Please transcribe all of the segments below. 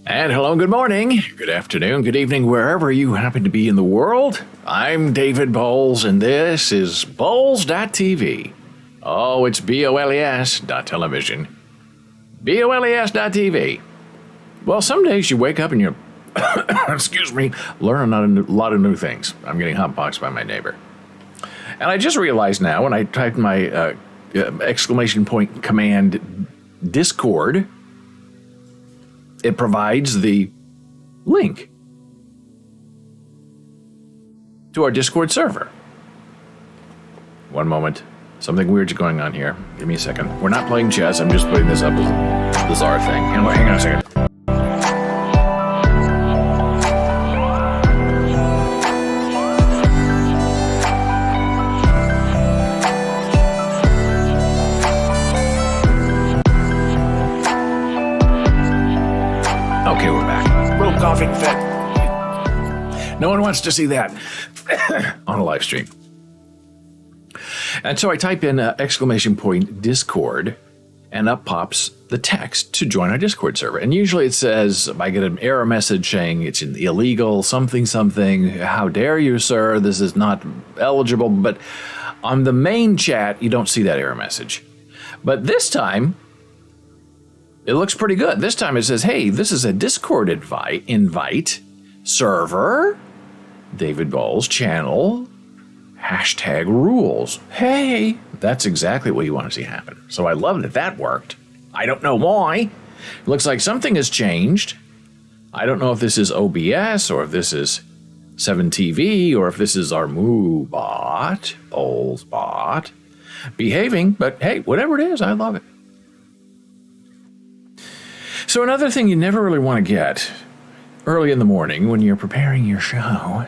And hello, good morning, good afternoon, good evening, wherever you happen to be in the world. I'm David Bowles, and this is Bowles.tv. Oh, it's BOLES.television. BOLES.tv. Well, some days you wake up and you, learn a lot of new things. I'm getting hotboxed by my neighbor. And I just realized now when I typed my exclamation point command Discord, it provides the link to our Discord server. One moment. Something weird's going on here. Give me a second. We're not playing chess. I'm just putting this up as a bizarre thing. Hang on a second. Okay, we're back. Little coughing fit. No one wants to see that on a live stream. And so I type in exclamation point Discord, and up pops the text to join our Discord server. And usually it says, I get an error message saying it's illegal, something, how dare you, sir, this is not eligible. But on the main chat, you don't see that error message. But this time, it looks pretty good. This time it says, hey, this is a Discord invite, server, David Bowles channel, hashtag rules. Hey, that's exactly what you want to see happen. So I love that worked. I don't know why. It looks like something has changed. I don't know if this is OBS or if this is 7TV or if this is our Moo bot, Bowles bot, behaving. But hey, whatever it is, I love it. So another thing you never really want to get early in the morning when you're preparing your show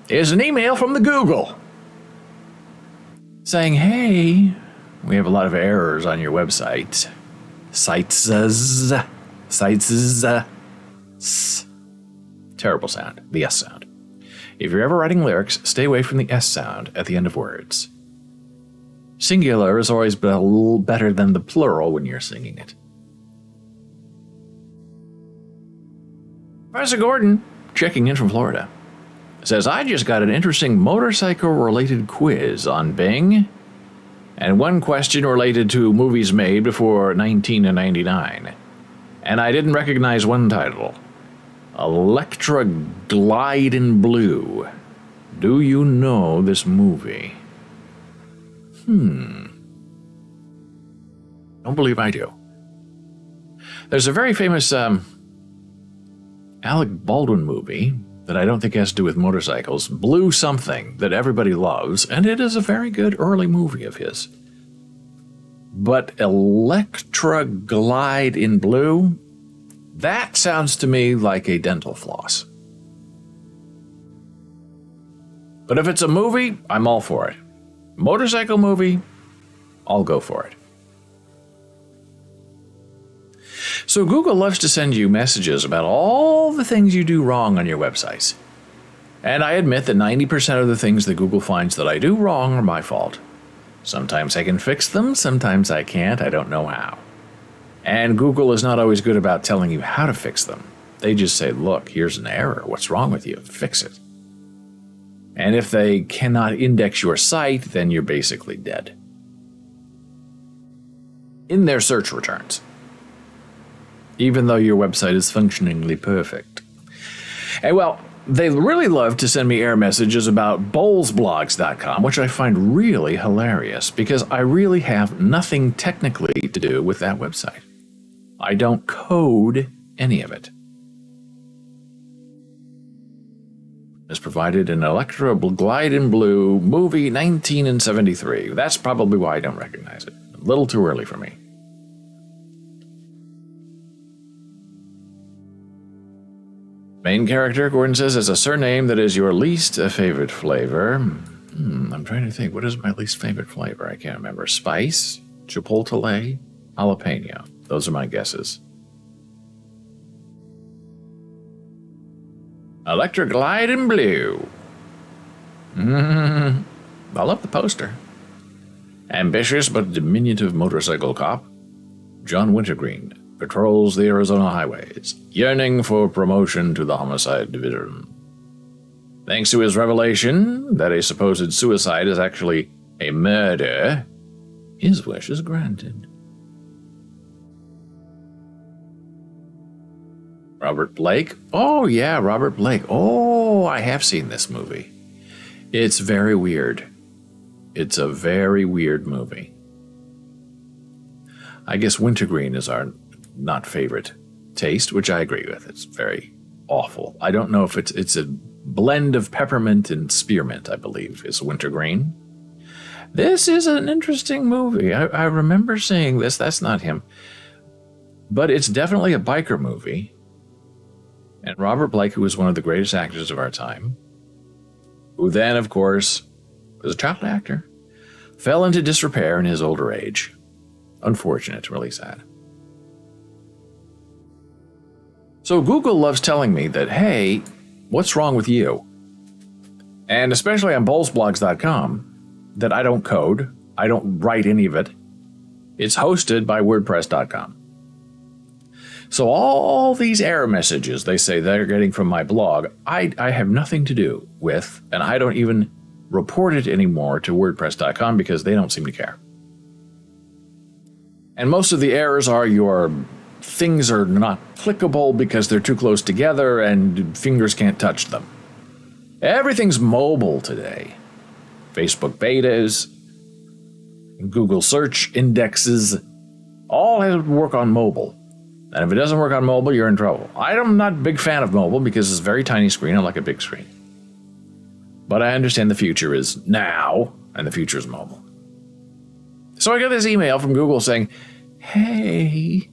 is an email from the Google saying, hey, we have a lot of errors on your website. Terrible sound, the S sound. If you're ever writing lyrics, stay away from the S sound at the end of words. Singular is always a little better than the plural when you're singing it. Professor Gordon, checking in from Florida, says, I just got an interesting motorcycle-related quiz on Bing, and one question related to movies made before 1999. And I didn't recognize one title. Electra Glide in Blue. Do you know this movie? Don't believe I do. There's a very famous Alec Baldwin movie that I don't think has to do with motorcycles, Blue Something, that everybody loves, and it is a very good early movie of his. But Electra Glide in Blue, that sounds to me like a dental floss. But if it's a movie, I'm all for it. Motorcycle movie, I'll go for it. So Google loves to send you messages about all the things you do wrong on your websites. And I admit that 90% of the things that Google finds that I do wrong are my fault. Sometimes I can fix them, sometimes I can't, I don't know how. And Google is not always good about telling you how to fix them. They just say, look, here's an error, what's wrong with you? Fix it. And if they cannot index your site, then you're basically dead. In their search returns. Even though your website is functioningly perfect. And well, they really love to send me error messages about bowlesblogs.com, which I find really hilarious because I really have nothing technically to do with that website. I don't code any of it. It's provided an Electra Glide in Blue movie 1973. That's probably why I don't recognize it. A little too early for me. Main character, Gordon says, has a surname that is your least favorite flavor. I'm trying to think. What is my least favorite flavor? I can't remember. Spice, chipotle, jalapeno. Those are my guesses. Electra Glide in Blue. I love the poster. Ambitious but diminutive motorcycle cop, John Wintergreen, patrols the Arizona highways, yearning for promotion to the homicide division. Thanks to his revelation that a supposed suicide is actually a murder, his wish is granted. Robert Blake? Oh, yeah, Robert Blake. Oh, I have seen this movie. It's very weird. It's a very weird movie. I guess wintergreen is our not favorite taste, which I agree with. It's very awful. I don't know if it's a blend of peppermint and spearmint, I believe, is wintergreen. This is an interesting movie. I remember seeing this. That's not him. But it's definitely a biker movie. And Robert Blake, who was one of the greatest actors of our time, who then, of course, was a child actor, fell into disrepair in his older age. Unfortunate, really sad. So Google loves telling me that, hey, what's wrong with you? And especially on bowlsblogs.com, that I don't code, I don't write any of it. It's hosted by WordPress.com. So all these error messages they say they're getting from my blog, I have nothing to do with, and I don't even report it anymore to WordPress.com because they don't seem to care. And most of the errors are your things are not clickable because they're too close together and fingers can't touch them. Everything's mobile today. Facebook betas, Google search indexes, all have to work on mobile. And if it doesn't work on mobile, you're in trouble. I'm not a big fan of mobile because it's a very tiny screen. I like a big screen. But I understand the future is now, and the future is mobile. So I got this email from Google saying, hey,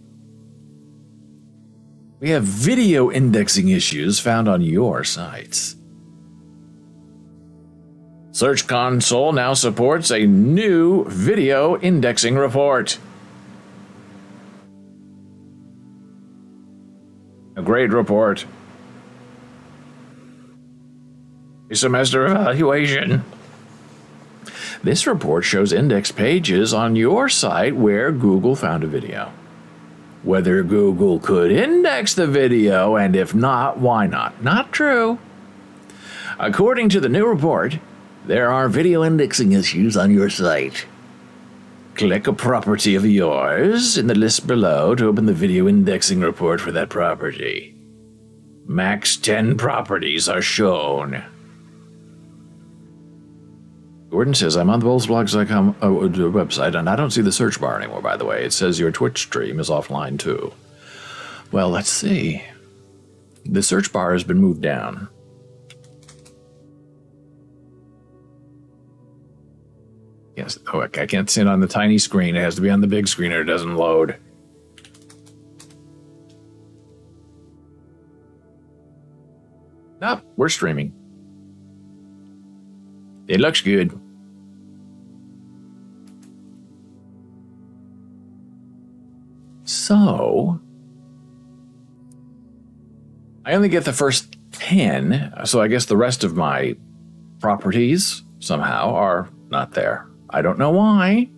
we have video indexing issues found on your sites. Search Console now supports a new video indexing report. A great report. A semester evaluation. This report shows index pages on your site where Google found a video. Whether Google could index the video, and if not, why not? Not true. According to the new report, there are video indexing issues on your site. Click a property of yours in the list below to open the video indexing report for that property. Max 10 properties are shown. Gordon says, I'm on the bowlsblogs.com website, and I don't see the search bar anymore, by the way. It says your Twitch stream is offline, too. Well, let's see. The search bar has been moved down. Yes, oh, I can't see it on the tiny screen. It has to be on the big screen or it doesn't load. Nope, we're streaming. It looks good. So, I only get the first 10, so I guess the rest of my properties somehow are not there. I don't know why,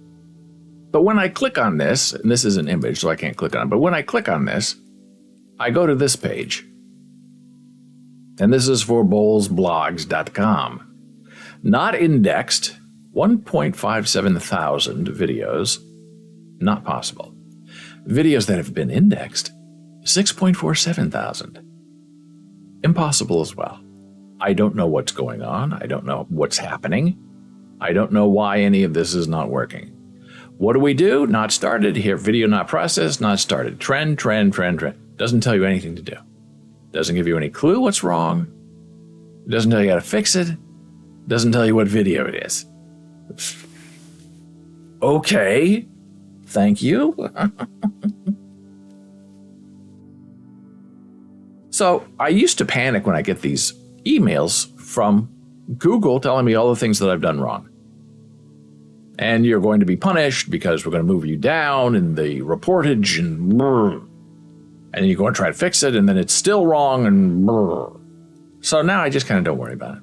but when I click on this, and this is an image, so I can't click on it, but when I click on this, I go to this page. And this is for bowlsblogs.com. Not indexed, 1.57 thousand videos, not possible. Videos that have been indexed, 6.47 thousand. Impossible as well. I don't know what's going on. I don't know what's happening. I don't know why any of this is not working. What do we do? Not started. Here, video not processed, not started. Trend. Doesn't tell you anything to do. Doesn't give you any clue what's wrong. Doesn't tell you how to fix it. Doesn't tell you what video it is. Okay. Thank you. So I used to panic when I get these emails from Google telling me all the things that I've done wrong. And you're going to be punished because we're going to move you down in the reportage and then you go and try to fix it and then it's still wrong and so now I just kind of don't worry about it.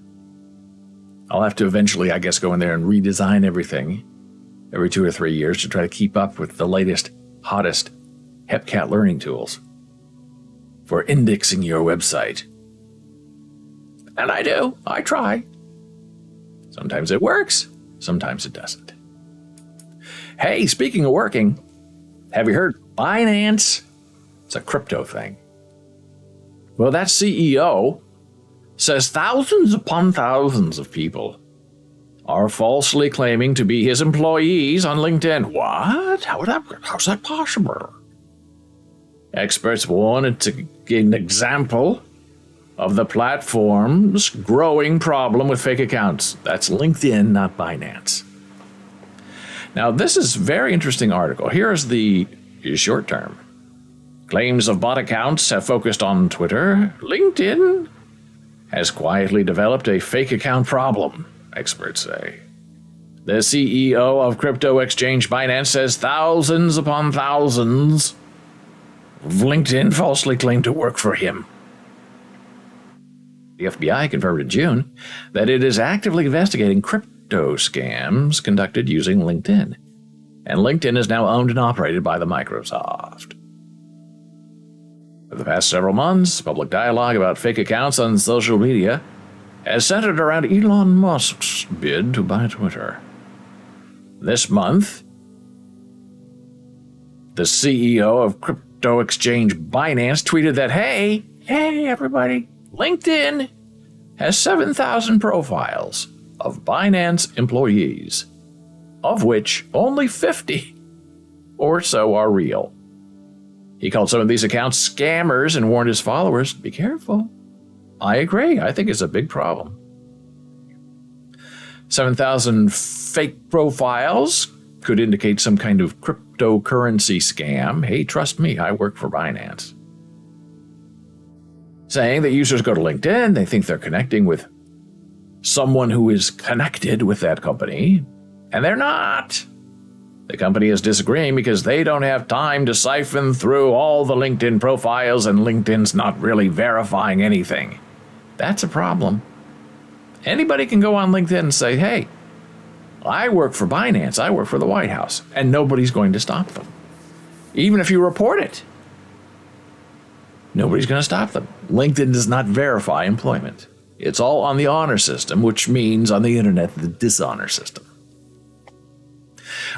I'll have to eventually, I guess, go in there and redesign everything every 2 or 3 years to try to keep up with the latest, hottest Hepcat learning tools for indexing your website. And I do. I try. Sometimes it works. Sometimes it doesn't. Hey, speaking of working, have you heard Binance? It's a crypto thing. Well, that CEO says thousands upon thousands of people are falsely claiming to be his employees on LinkedIn. What? How's that possible? Experts wanted to get an example of the platform's growing problem with fake accounts. That's LinkedIn, not Binance. Now, this is a very interesting article. Here's the short term. Claims of bot accounts have focused on Twitter. LinkedIn has quietly developed a fake account problem, experts say. The CEO of crypto exchange Binance says thousands upon thousands of LinkedIn falsely claim to work for him. The FBI confirmed in June that it is actively investigating crypto scams conducted using LinkedIn. And LinkedIn is now owned and operated by the Microsoft. For the past several months, public dialogue about fake accounts on social media has centered around Elon Musk's bid to buy Twitter. This month, the CEO of crypto exchange Binance tweeted that, hey everybody, LinkedIn has 7,000 profiles of Binance employees, of which only 50 or so are real. He called some of these accounts scammers and warned his followers, be careful. I agree. I think it's a big problem. 7,000 fake profiles could indicate some kind of cryptocurrency scam. Hey, trust me, I work for Binance. Saying that users go to LinkedIn, they think they're connecting with someone who is connected with that company, and they're not. The company is disagreeing because they don't have time to siphon through all the LinkedIn profiles, and LinkedIn's not really verifying anything. That's a problem. Anybody can go on LinkedIn and say, hey, I work for Binance, I work for the White House, and nobody's going to stop them. Even if you report it, nobody's going to stop them. LinkedIn does not verify employment. It's all on the honor system, which means on the internet, the dishonor system.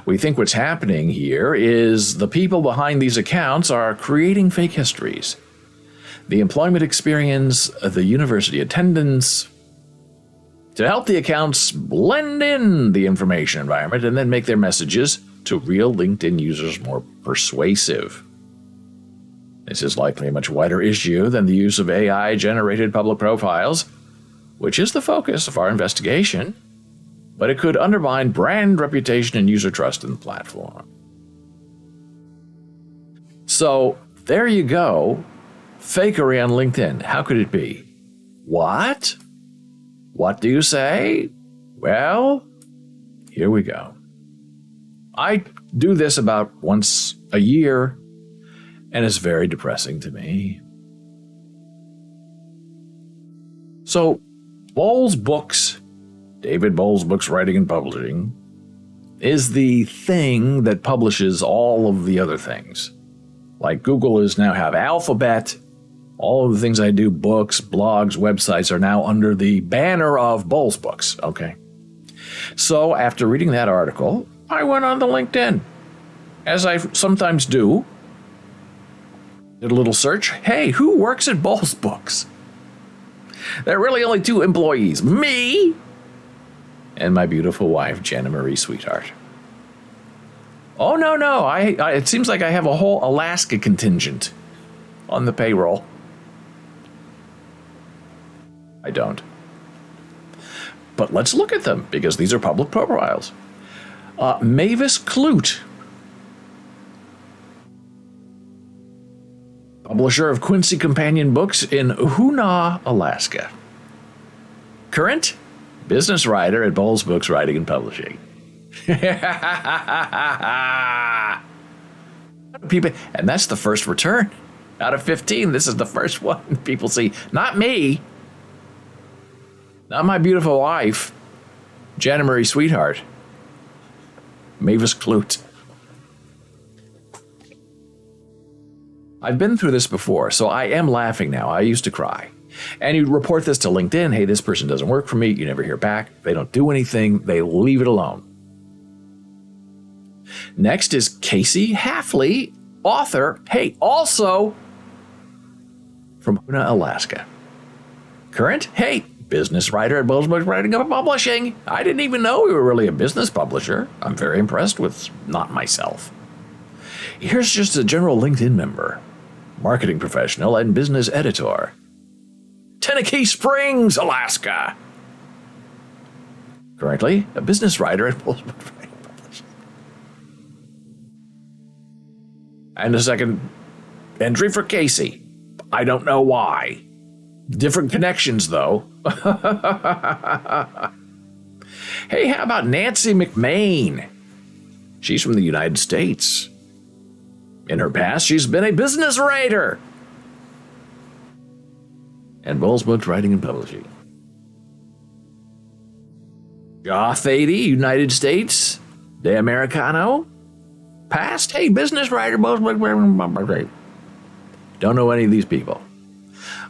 We think what's happening here is the people behind these accounts are creating fake histories. The employment experience, the university attendance, to help the accounts blend in the information environment and then make their messages to real LinkedIn users more persuasive. This is likely a much wider issue than the use of AI-generated public profiles, which is the focus of our investigation, but it could undermine brand reputation and user trust in the platform. So, there you go. Fakery on LinkedIn. How could it be? What? What do you say? Well, here we go. I do this about once a year, and it's very depressing to me. So, Bowles Books, David Bowles Books Writing and Publishing, is the thing that publishes all of the other things. Like Google is now have Alphabet. All of the things I do, books, blogs, websites, are now under the banner of Bowles Books, okay? So after reading that article, I went on to LinkedIn, as I sometimes do. Did a little search. Hey, who works at Bowles Books? There are really only two employees, me and my beautiful wife, Jenna Marie Sweetheart. Oh, no, it seems like I have a whole Alaska contingent on the payroll. I don't. But let's look at them, because these are public profiles. Mavis Clute, publisher of Quincy Companion Books in Hoonah, Alaska. Current business writer at Bowles Books Writing and Publishing. People, and that's the first return. Out of 15, this is the first one people see. Not me. Not my beautiful wife, Jenna Marie Sweetheart. Mavis Clute. I've been through this before, so I am laughing now. I used to cry. And you report this to LinkedIn. Hey, this person doesn't work for me. You never hear back. They don't do anything. They leave it alone. Next is Casey Halfley, author. Hey, also from Hoonah, Alaska. Current, hey, business writer at Bowles Books Writing and Publishing. I didn't even know we were really a business publisher. I'm very impressed with not myself. Here's just a general LinkedIn member, marketing professional and business editor. Tennessee Springs, Alaska. Currently, a business writer at Bowles Books Writing and Publishing. And a second entry for Casey. I don't know why. Different connections, though. Hey, how about Nancy McMain? She's from the United States. In her past, she's been a business writer. And Bowles Books Writing and Publishing. Goth 80, United States. De Americano. Past, hey, business writer, Bowles Books Writing and Publishing. Don't know any of these people.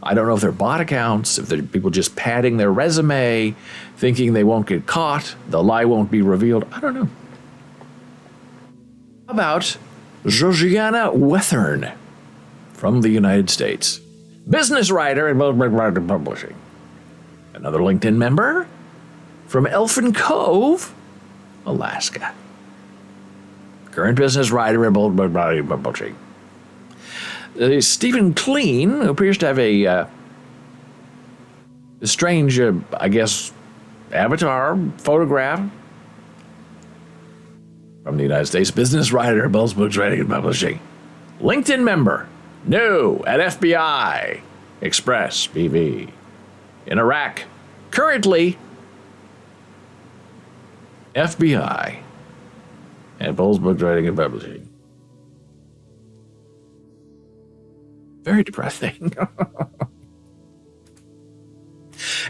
I don't know if they're bot accounts, if they're people just padding their resume, thinking they won't get caught, the lie won't be revealed. I don't know. How about Georgiana Wethern from the United States? Business writer at Bowles Books Writing and Publishing. Another LinkedIn member from Elfin Cove, Alaska. Current business writer at Bowles Books Writing and Publishing. Stephen Kleen, who appears to have a strange, I guess, avatar photograph from the United States, business writer at Bowles Books Writing and Publishing. LinkedIn member, new at FBI, Express BV. In Iraq, currently FBI at Bowles Books Writing and Publishing. Very depressing.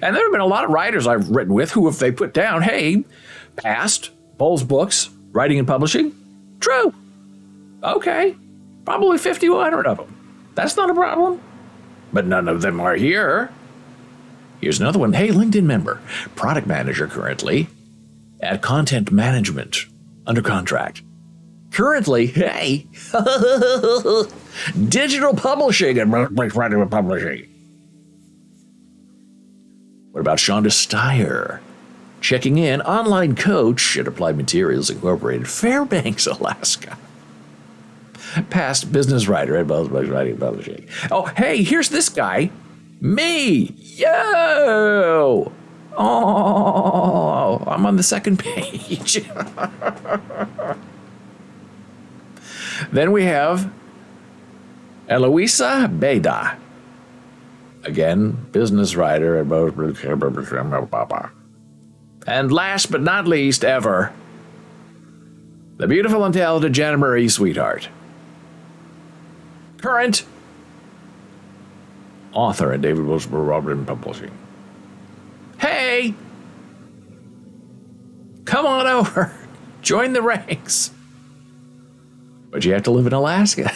And there have been a lot of writers I've written with who, if they put down, hey, past Bowles Books Writing and Publishing, true. Okay, probably 5,100 of them. That's not a problem. But none of them are here. Here's another one. Hey, LinkedIn member, product manager currently at Content Management, under contract. Currently, hey, digital publishing and writing and publishing. What about Shonda Steyer? Checking in, online coach at Applied Materials Incorporated, Fairbanks, Alaska. Past business writer at Bowles Books Writing and Publishing. Oh, hey, here's this guy. Me. Yo. Oh, I'm on the second page. Then we have Eloisa Beda. Again, business writer at Bowles Books. And last but not least ever, the beautiful and talented Janet Marie Sweetheart. Current author at David Bowles Writing Publishing. Hey! Come on over. Join the ranks. But you have to live in Alaska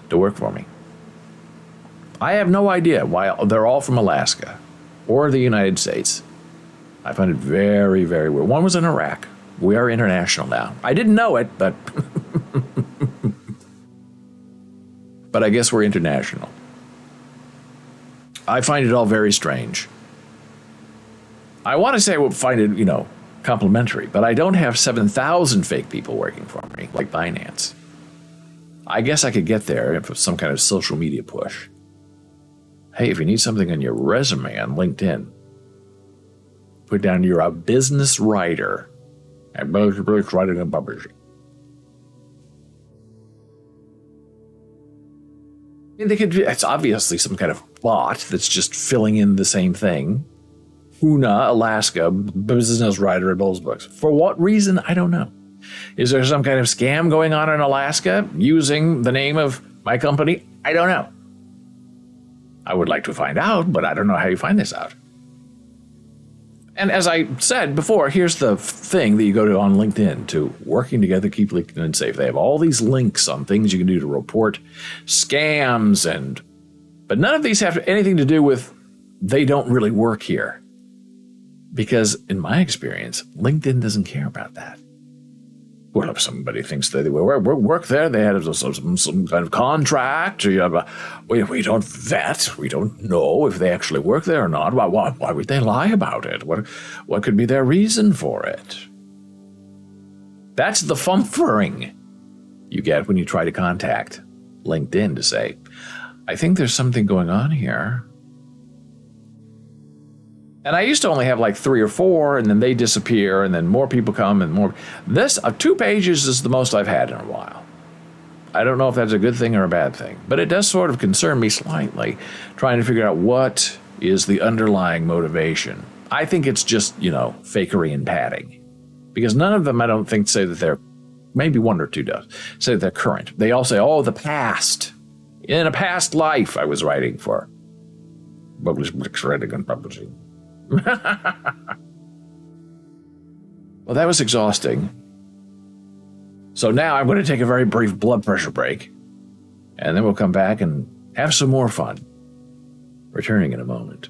to work for me. I have no idea why they're all from Alaska or the United States. I find it very, very weird. One was in Iraq. We are international now. I didn't know it, but but I guess we're international. I find it all very strange. I want to say I would find it, complimentary, but I don't have 7,000 fake people working for me, like Binance. I guess I could get there if it's some kind of social media push. Hey, if you need something on your resume on LinkedIn, put down you're a business writer at Bowles Books Writing and Publishing. I mean, it's obviously some kind of bot that's just filling in the same thing. Hoonah, Alaska, business writer at Bowles Books. For what reason? I don't know. Is there some kind of scam going on in Alaska using the name of my company? I don't know. I would like to find out, but I don't know how you find this out. And as I said before, here's the thing that you go to on LinkedIn to working together, keep LinkedIn safe. They have all these links on things you can do to report scams, but none of these have anything to do with they don't really work here. Because in my experience, LinkedIn doesn't care about that. Well, if somebody thinks they work there, they had some kind of contract. We don't vet. We don't know if they actually work there or not. Why would they lie about it? What could be their reason for it? That's the fumfering you get when you try to contact LinkedIn to say, I think there's something going on here. And I used to only have like 3 or 4, and then they disappear, and then more people come, and more. This 2 pages is the most I've had in a while. I don't know if that's a good thing or a bad thing, but it does sort of concern me slightly, trying to figure out what is the underlying motivation. I think it's just, fakery and padding. Because none of them, I don't think, say that they're, maybe 1 or 2 does, say that they're current. They all say, oh, the past. In a past life, I was writing for Writing and Publishing. Well, that was exhausting. So now I'm going to take a very brief blood pressure break, and then we'll come back and have some more fun. Returning in a moment.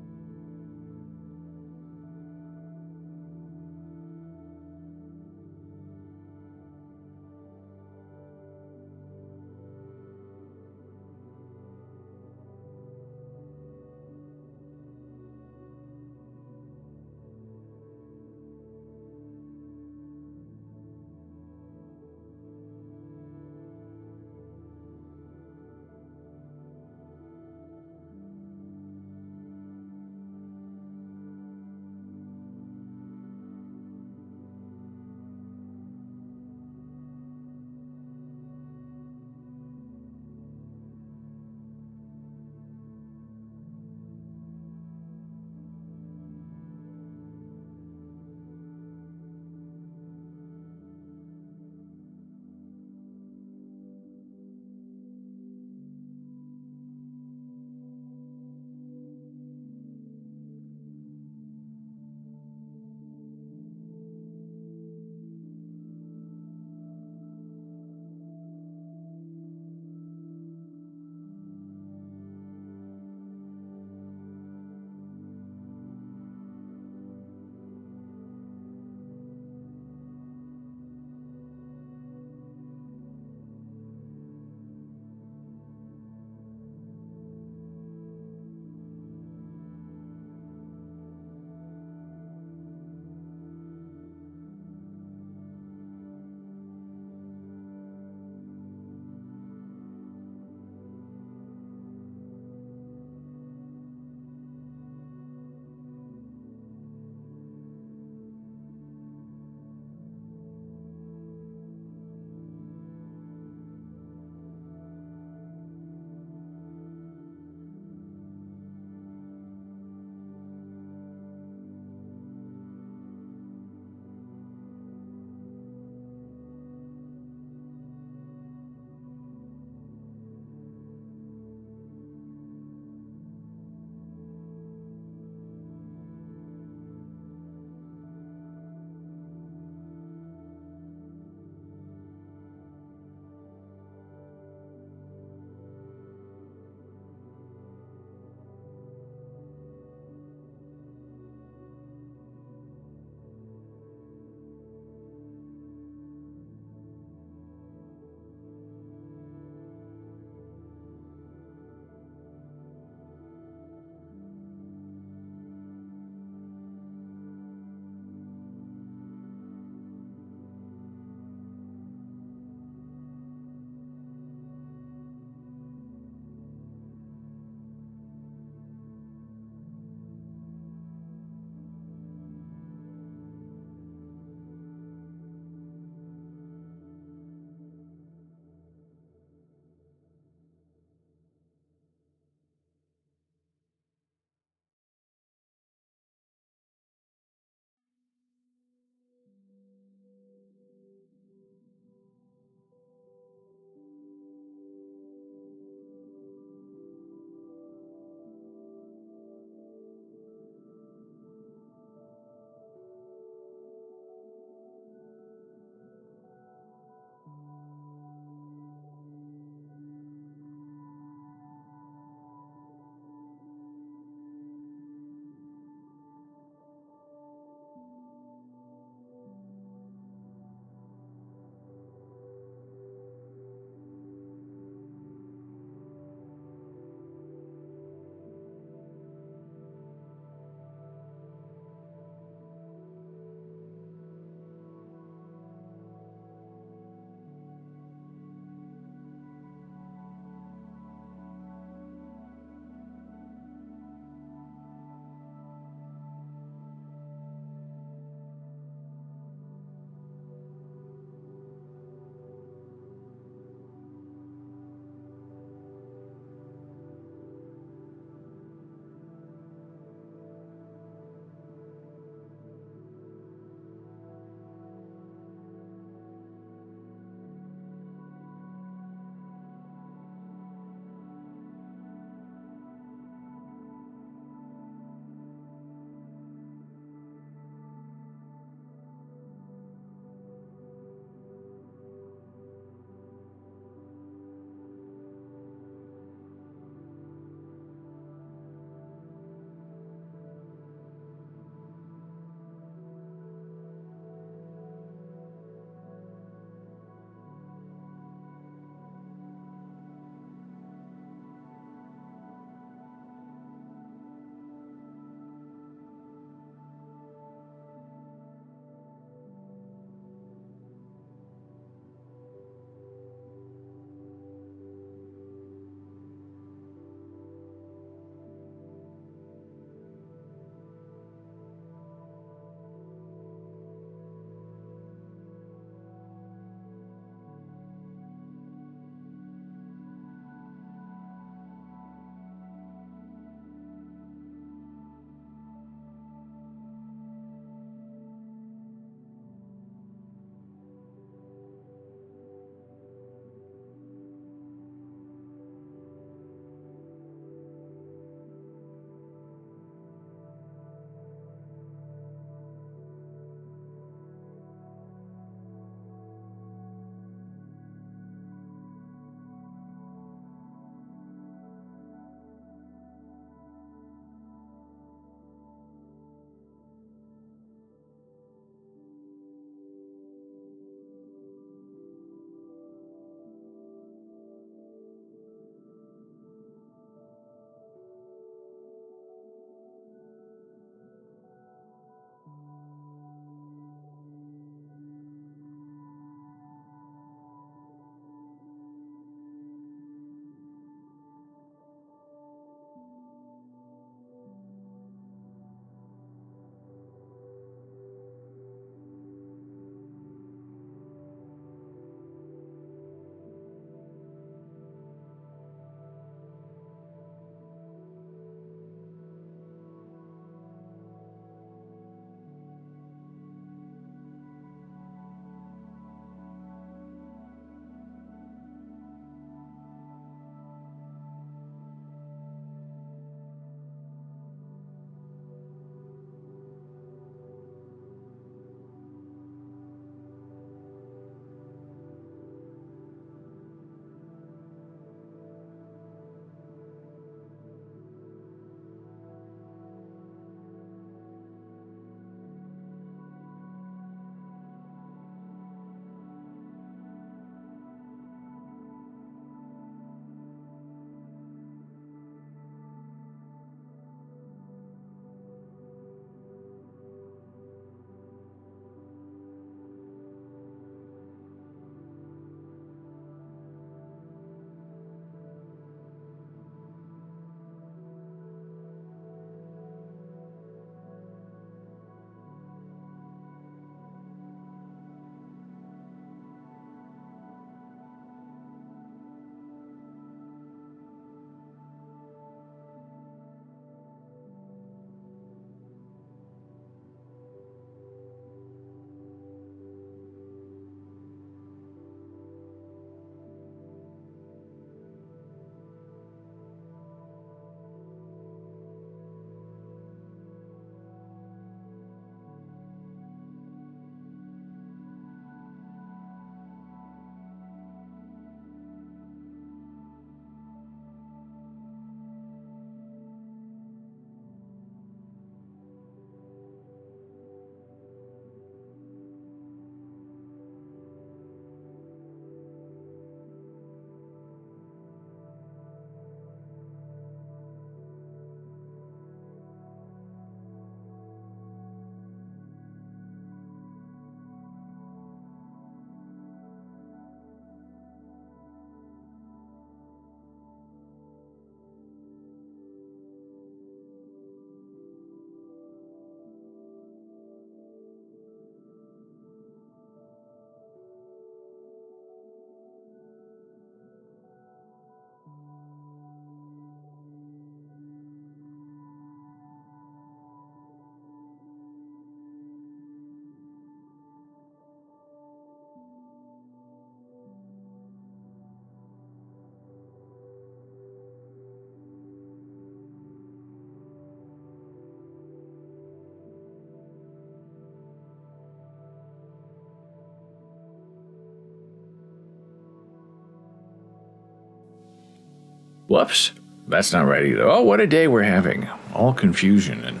Whoops, that's not right either. Oh, what a day we're having. All confusion and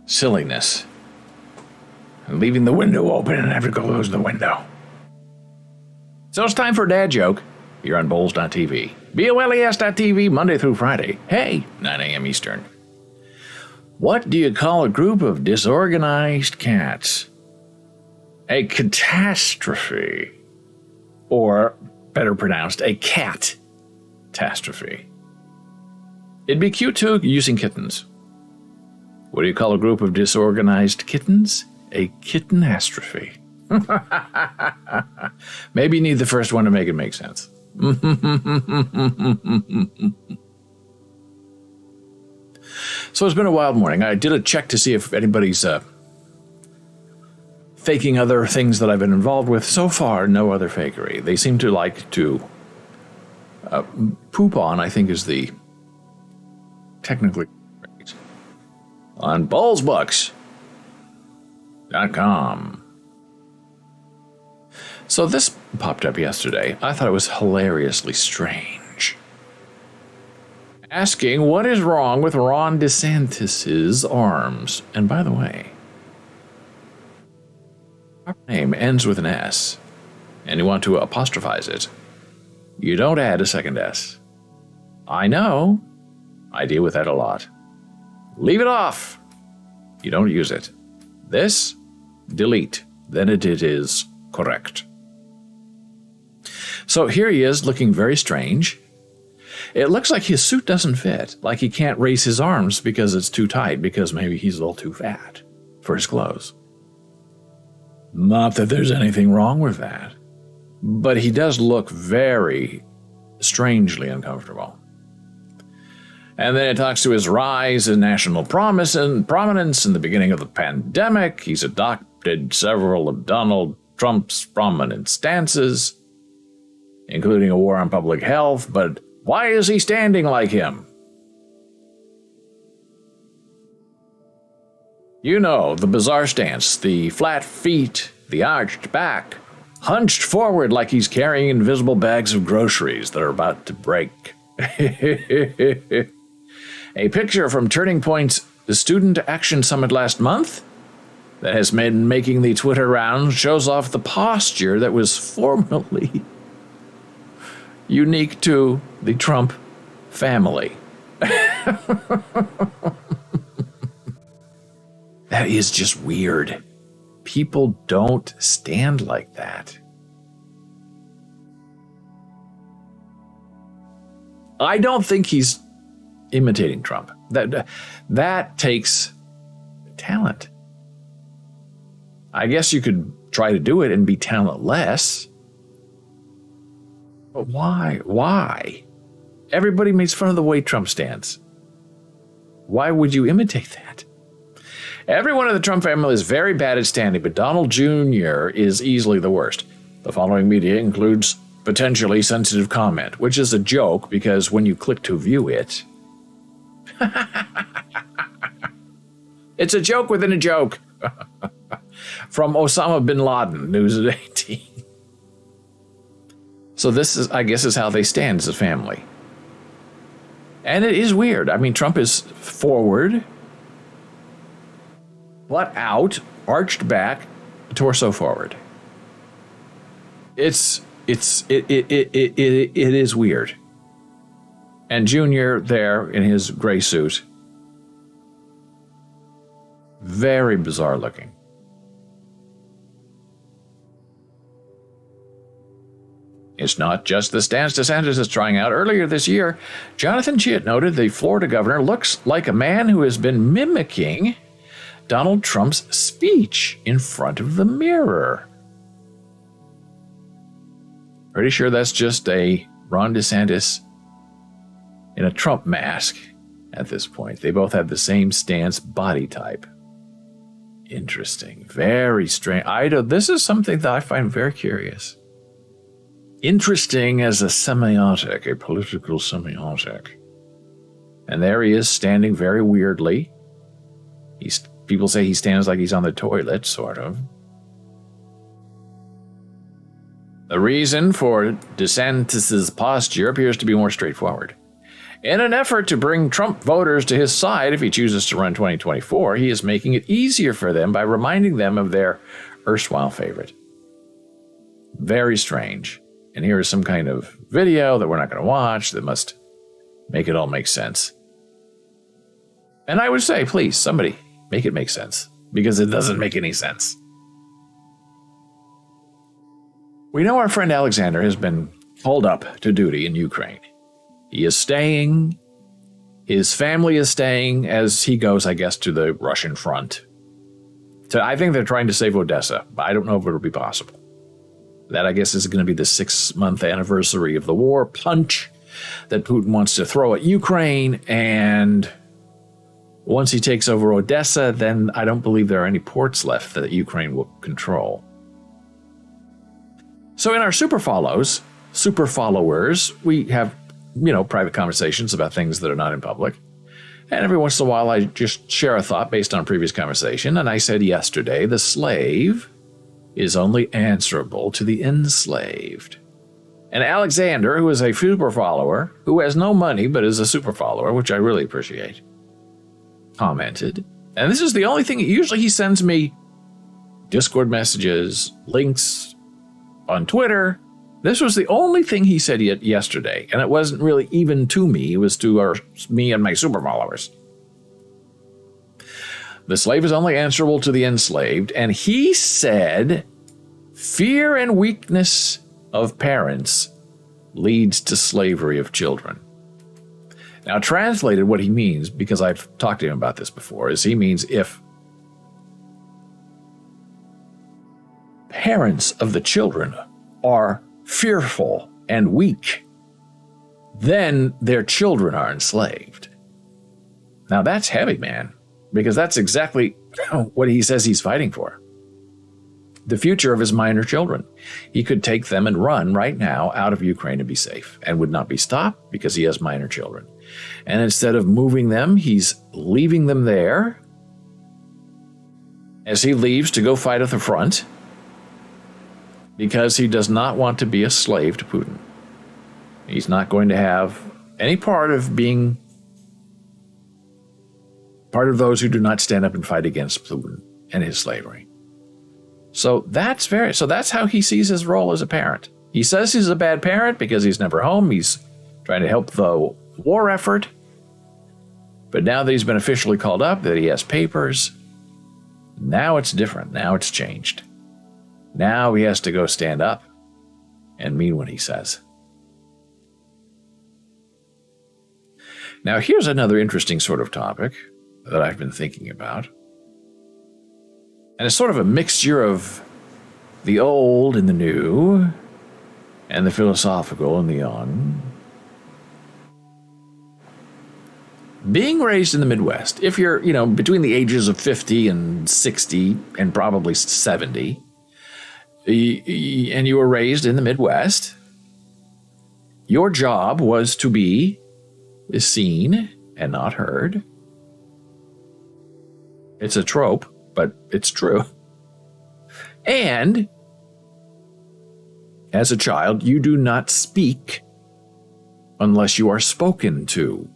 silliness. And leaving the window open and have to close the window. So it's time for a dad joke here on Bowls.tv. BOLES.tv, Monday through Friday. Hey, 9 a.m. Eastern. What do you call a group of disorganized cats? A catastrophe. Or, better pronounced, a cat-tastrophe. It'd be cute too using kittens. What do you call a group of disorganized kittens? A kittenastrophe. Maybe you need the first one to make it make sense. So it's been a wild morning. I did a check to see if anybody's faking other things that I've been involved with. So far, no other fakery. They seem to like to poop on, I think is the technically right, on bowlsbooks.com. So this popped up yesterday. I thought it was hilariously strange. Asking what is wrong with Ron DeSantis' arms. And by the way, our name ends with an S, and you want to apostrophize it. You don't add a second S. I know. I deal with that a lot. Leave it off. You don't use it. This, delete. Then it is correct. So here he is looking very strange. It looks like his suit doesn't fit, like he can't raise his arms because it's too tight, because maybe he's a little too fat for his clothes. Not that there's anything wrong with that, but he does look very strangely uncomfortable. And then it talks to his rise in national prominence in the beginning of the pandemic. He's adopted several of Donald Trump's prominent stances, including a war on public health, but why is he standing like him? You know, the bizarre stance, the flat feet, the arched back, hunched forward like he's carrying invisible bags of groceries that are about to break. A picture from Turning Point's Student Action Summit last month that has been making the Twitter rounds shows off the posture that was formerly unique to the Trump family. That is just weird. People don't stand like that. I don't think he's imitating Trump. That takes talent. I guess you could try to do it and be talentless. But why? Why? Everybody makes fun of the way Trump stands. Why would you imitate that? Everyone in the Trump family is very bad at standing, but Donald Jr. is easily the worst. The following media includes potentially sensitive comment, which is a joke because when you click to view it, it's a joke within a joke. From Osama bin Laden, News at 18. So this is, I guess, is how they stand as a family. And it is weird. I mean, Trump is forward, butt out, arched back, torso forward. It is weird. And Junior there in his gray suit, very bizarre looking. It's not just the stance DeSantis is trying out. Earlier this year, Jonathan Chait noted the Florida governor looks like a man who has been mimicking Donald Trump's speech in front of the mirror. Pretty sure that's just a Ron DeSantis in a Trump mask at this point. They both have the same stance body type. Interesting. Very strange. This is something that I find very curious. Interesting as a semiotic, a political semiotic. And there he is standing very weirdly. People say he stands like he's on the toilet, sort of. The reason for DeSantis' posture appears to be more straightforward. In an effort to bring Trump voters to his side if he chooses to run 2024, he is making it easier for them by reminding them of their erstwhile favorite. Very strange. And here is some kind of video that we're not going to watch that must make it all make sense. And I would say, please, somebody, make it make sense, because it doesn't make any sense. We know our friend Alexander has been called up to duty in Ukraine. He is staying. His family is staying as he goes, I guess, to the Russian front. So I think they're trying to save Odessa, but I don't know if it'll be possible. That, I guess, is going to be the 6-month anniversary of the war punch that Putin wants to throw at Ukraine. And once he takes over Odessa, then I don't believe there are any ports left that Ukraine will control. So in our super followers, we have, private conversations about things that are not in public. And every once in a while, I just share a thought based on a previous conversation. And I said yesterday, the slave is only answerable to the enslaved. And Alexander, who is a super follower, who has no money but is a super follower, which I really appreciate, commented. And this is the only thing. Usually he sends me Discord messages, links on Twitter. This was the only thing he said yesterday, and it wasn't really even to me. It was to me and my super followers. The slave is only answerable to the enslaved, and he said, fear and weakness of parents leads to slavery of children. Now, translated, what he means, because I've talked to him about this before, is he means if parents of the children are fearful and weak, then their children are enslaved. Now that's heavy, man, because that's exactly what he says he's fighting for. The future of his minor children. He could take them and run right now out of Ukraine and be safe and would not be stopped because he has minor children. And instead of moving them, he's leaving them there as he leaves to go fight at the front, because he does not want to be a slave to Putin. He's not going to have any part of being part of those who do not stand up and fight against Putin and his slavery. So that's how he sees his role as a parent. He says he's a bad parent because he's never home. He's trying to help the war effort. But now that he's been officially called up, that he has papers, now it's different. Now it's changed. Now he has to go stand up and mean what he says. Now, here's another interesting sort of topic that I've been thinking about. And it's sort of a mixture of the old and the new, and the philosophical and the young. Being raised in the Midwest, if you're, between the ages of 50 and 60 and probably 70, and you were raised in the Midwest, your job was to be seen and not heard. It's a trope, but it's true. And as a child, you do not speak unless you are spoken to.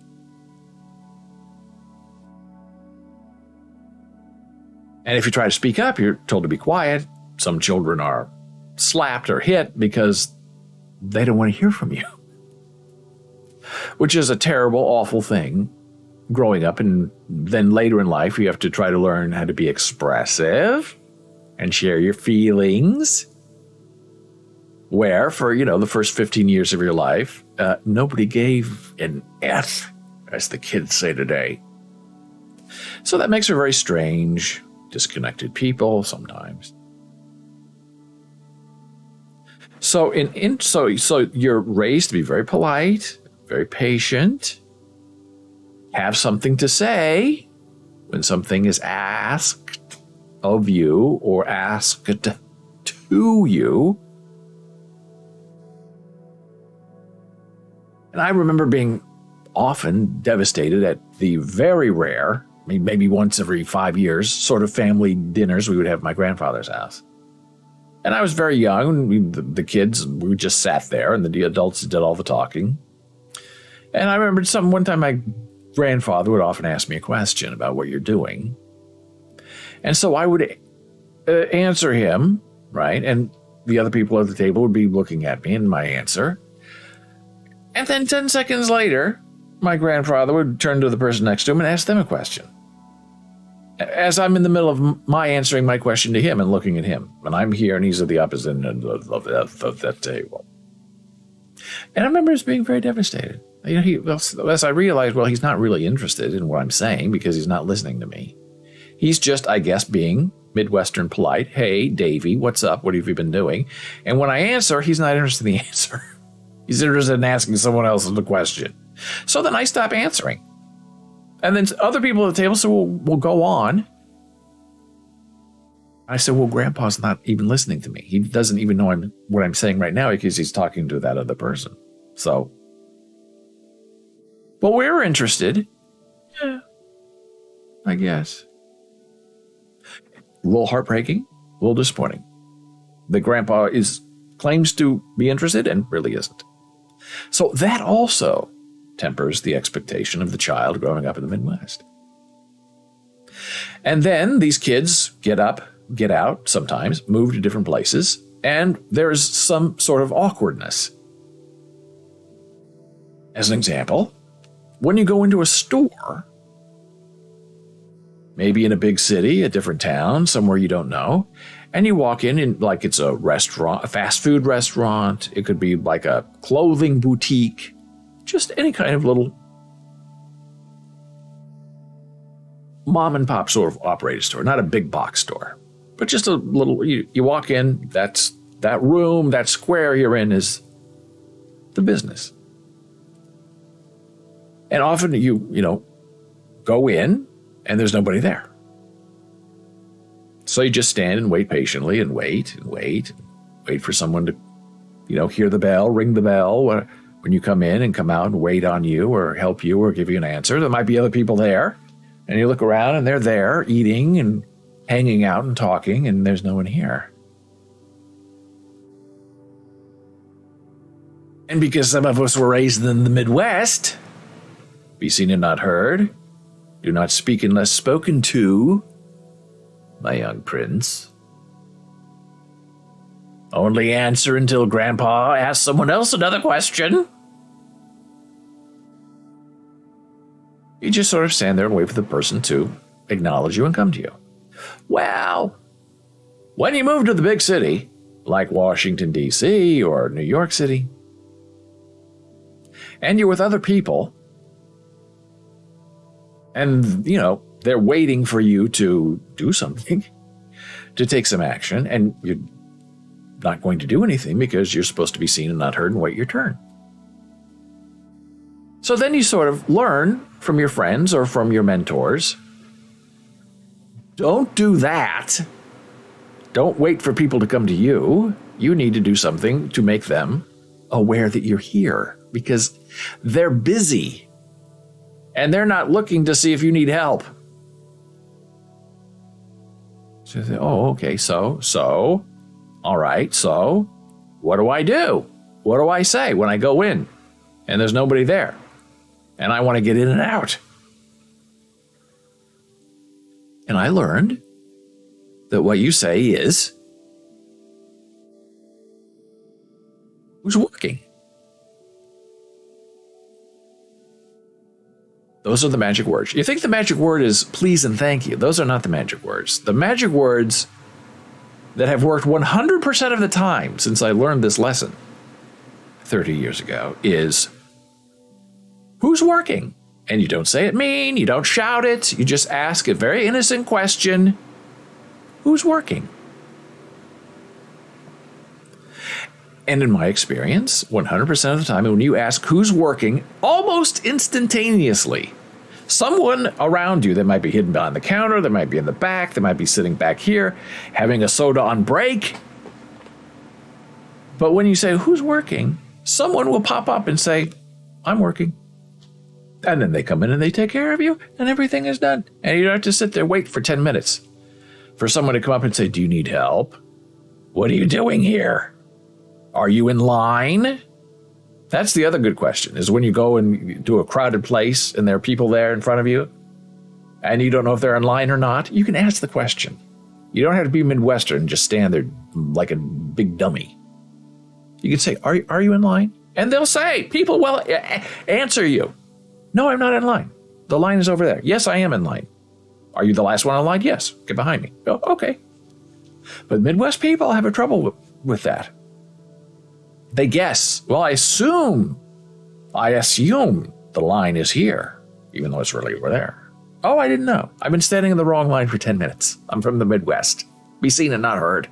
And if you try to speak up, you're told to be quiet. Some children are slapped or hit because they don't want to hear from you, which is a terrible, awful thing growing up. And then later in life, you have to try to learn how to be expressive and share your feelings. Where for, the first 15 years of your life, nobody gave an F, as the kids say today. So that makes for very strange, disconnected people sometimes. So so you're raised to be very polite, very patient, have something to say when something is asked of you or asked to you. And I remember being often devastated at the very rare, maybe once every 5 years, sort of family dinners we would have at my grandfather's house. And I was very young, and the kids, we just sat there, and the adults did all the talking. And I remembered one time my grandfather would often ask me a question about what you're doing. And so I would answer him, right? And the other people at the table would be looking at me and my answer. And then 10 seconds later, my grandfather would turn to the person next to him and ask them a question. As I'm in the middle of my answering my question to him and looking at him. And I'm here and he's at the opposite end of that table. And I remember just being very devastated. As I realized, well, he's not really interested in what I'm saying because he's not listening to me. He's just, I guess, being Midwestern polite. Hey, Davey, what's up? What have you been doing? And when I answer, he's not interested in the answer. He's interested in asking someone else the question. So then I stop answering. And then other people at the table said, well, we'll go on. I said, well, Grandpa's not even listening to me. He doesn't even know what I'm saying right now because he's talking to that other person. So, but we're interested. Yeah, I guess. A little heartbreaking, a little disappointing. The Grandpa claims to be interested and really isn't. So that also tempers the expectation of the child growing up in the Midwest. And then these kids get up, get out sometimes, move to different places, and there's some sort of awkwardness. As an example, when you go into a store, maybe in a big city, a different town, somewhere you don't know, and you walk in like it's a restaurant, a fast food restaurant, it could be like a clothing boutique, just any kind of little mom and pop sort of operated store, not a big box store, but just a little, you walk in, that room, that square you're in is the business. And often you go in and there's nobody there. So you just stand and wait patiently and wait for someone to, hear the bell, ring the bell when you come in and come out and wait on you or help you or give you an answer. There might be other people there. And you look around and they're there eating and hanging out and talking, and there's no one here. And because some of us were raised in the Midwest, be seen and not heard, do not speak unless spoken to, my young prince. Only answer until Grandpa asks someone else another question. You just sort of stand there and wait for the person to acknowledge you and come to you. Well, when you move to the big city, like Washington, D.C. or New York City, and you're with other people, and, they're waiting for you to do something, to take some action, and you're not going to do anything because you're supposed to be seen and not heard and wait your turn. So then you sort of learn from your friends or from your mentors, don't do that. Don't wait for people to come to you. You need to do something to make them aware that you're here because they're busy and they're not looking to see if you need help. So you say, oh, okay, so, all right, so what do I do? What do I say when I go in and there's nobody there? And I want to get in and out. And I learned that what you say is, who's working? Those are the magic words. You think the magic word is please and thank you. Those are not the magic words. The magic words that have worked 100% of the time since I learned this lesson 30 years ago is, who's working? And you don't say it mean, you don't shout it, you just ask a very innocent question. Who's working? And in my experience, 100% of the time, when you ask who's working, almost instantaneously, someone around you that might be hidden behind the counter, that might be in the back, that might be sitting back here, having a soda on break. But when you say, who's working? Someone will pop up and say, I'm working. And then they come in and they take care of you, and everything is done. And you don't have to sit there wait for 10 minutes for someone to come up and say, do you need help? What are you doing here? Are you in line? That's the other good question, is when you go and do a crowded place and there are people there in front of you and you don't know if they're in line or not, you can ask the question. You don't have to be Midwestern and just stand there like a big dummy. You can say, are you in line? And they'll say, people will answer you. No, I'm not in line. The line is over there. Yes, I am in line. Are you the last one in line? Yes. Get behind me. Oh, okay. But Midwest people have a trouble with that. They guess. Well, I assume the line is here, even though it's really over there. Oh, I didn't know. I've been standing in the wrong line for 10 minutes. I'm from the Midwest. Be seen and not heard.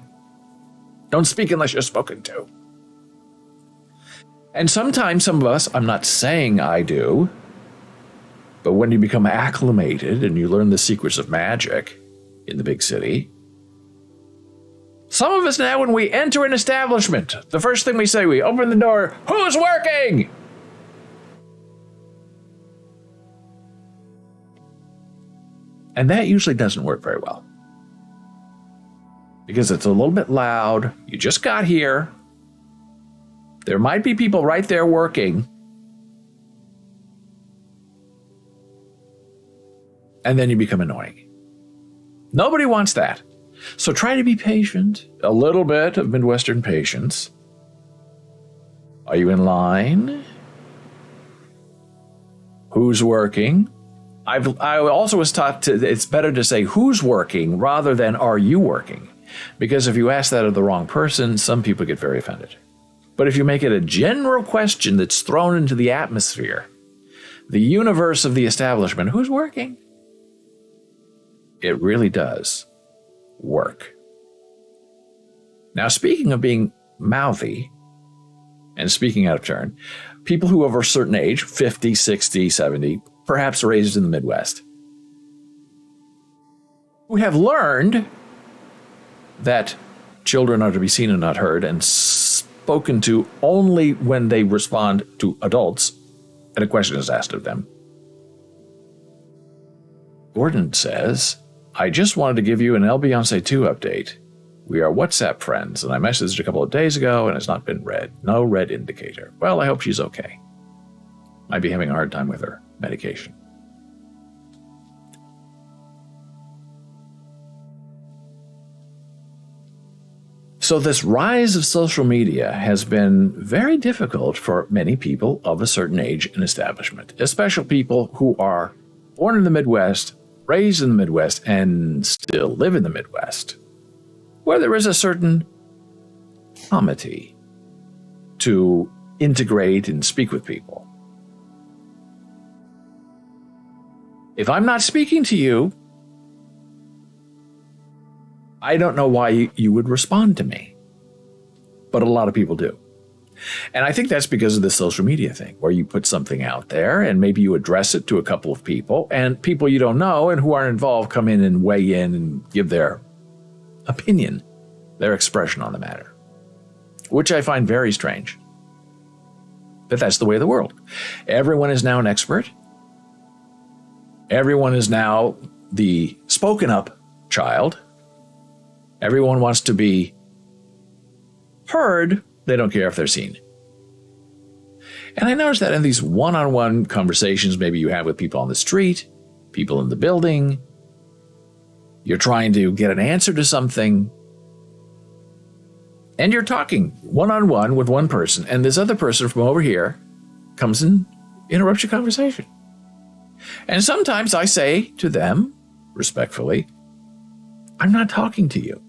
Don't speak unless you're spoken to. And sometimes some of us, I'm not saying I do, but when you become acclimated and you learn the secrets of magic in the big city, some of us now, when we enter an establishment, the first thing we say, we open the door, who's working? And that usually doesn't work very well. Because it's a little bit loud. You just got here. There might be people right there working. And then you become annoying. Nobody wants that. So try to be patient, a little bit of Midwestern patience. Are you in line? Who's working? I also was taught it's better to say who's working rather than are you working? Because if you ask that of the wrong person, some people get very offended. But if you make it a general question that's thrown into the atmosphere, the universe of the establishment, who's working? It really does work. Now, speaking of being mouthy and speaking out of turn, people who are of a certain age, 50, 60, 70, perhaps raised in the Midwest, who have learned that children are to be seen and not heard and spoken to only when they respond to adults and a question is asked of them. Gordon says, I just wanted to give you an El Beyonce 2 update. We are WhatsApp friends, and I messaged a couple of days ago, and it's not been read. No red indicator. Well, I hope she's okay. Might be having a hard time with her medication. So this rise of social media has been very difficult for many people of a certain age and establishment, especially people who are born in the Midwest, raised in the Midwest, and still live in the Midwest, where there is a certain comity to integrate and speak with people. If I'm not speaking to you, I don't know why you would respond to me. But a lot of people do. And I think that's because of the social media thing, where you put something out there and maybe you address it to a couple of people, and people you don't know and who aren't involved come in and weigh in and give their opinion, their expression on the matter, which I find very strange. But that's the way of the world. Everyone is now an expert. Everyone is now the spoken up child. Everyone wants to be heard. They don't care if they're seen. And I noticed that in these one-on-one conversations maybe you have with people on the street, people in the building, you're trying to get an answer to something, and you're talking one-on-one with one person, and this other person from over here comes and interrupts your conversation. And sometimes I say to them, respectfully, I'm not talking to you.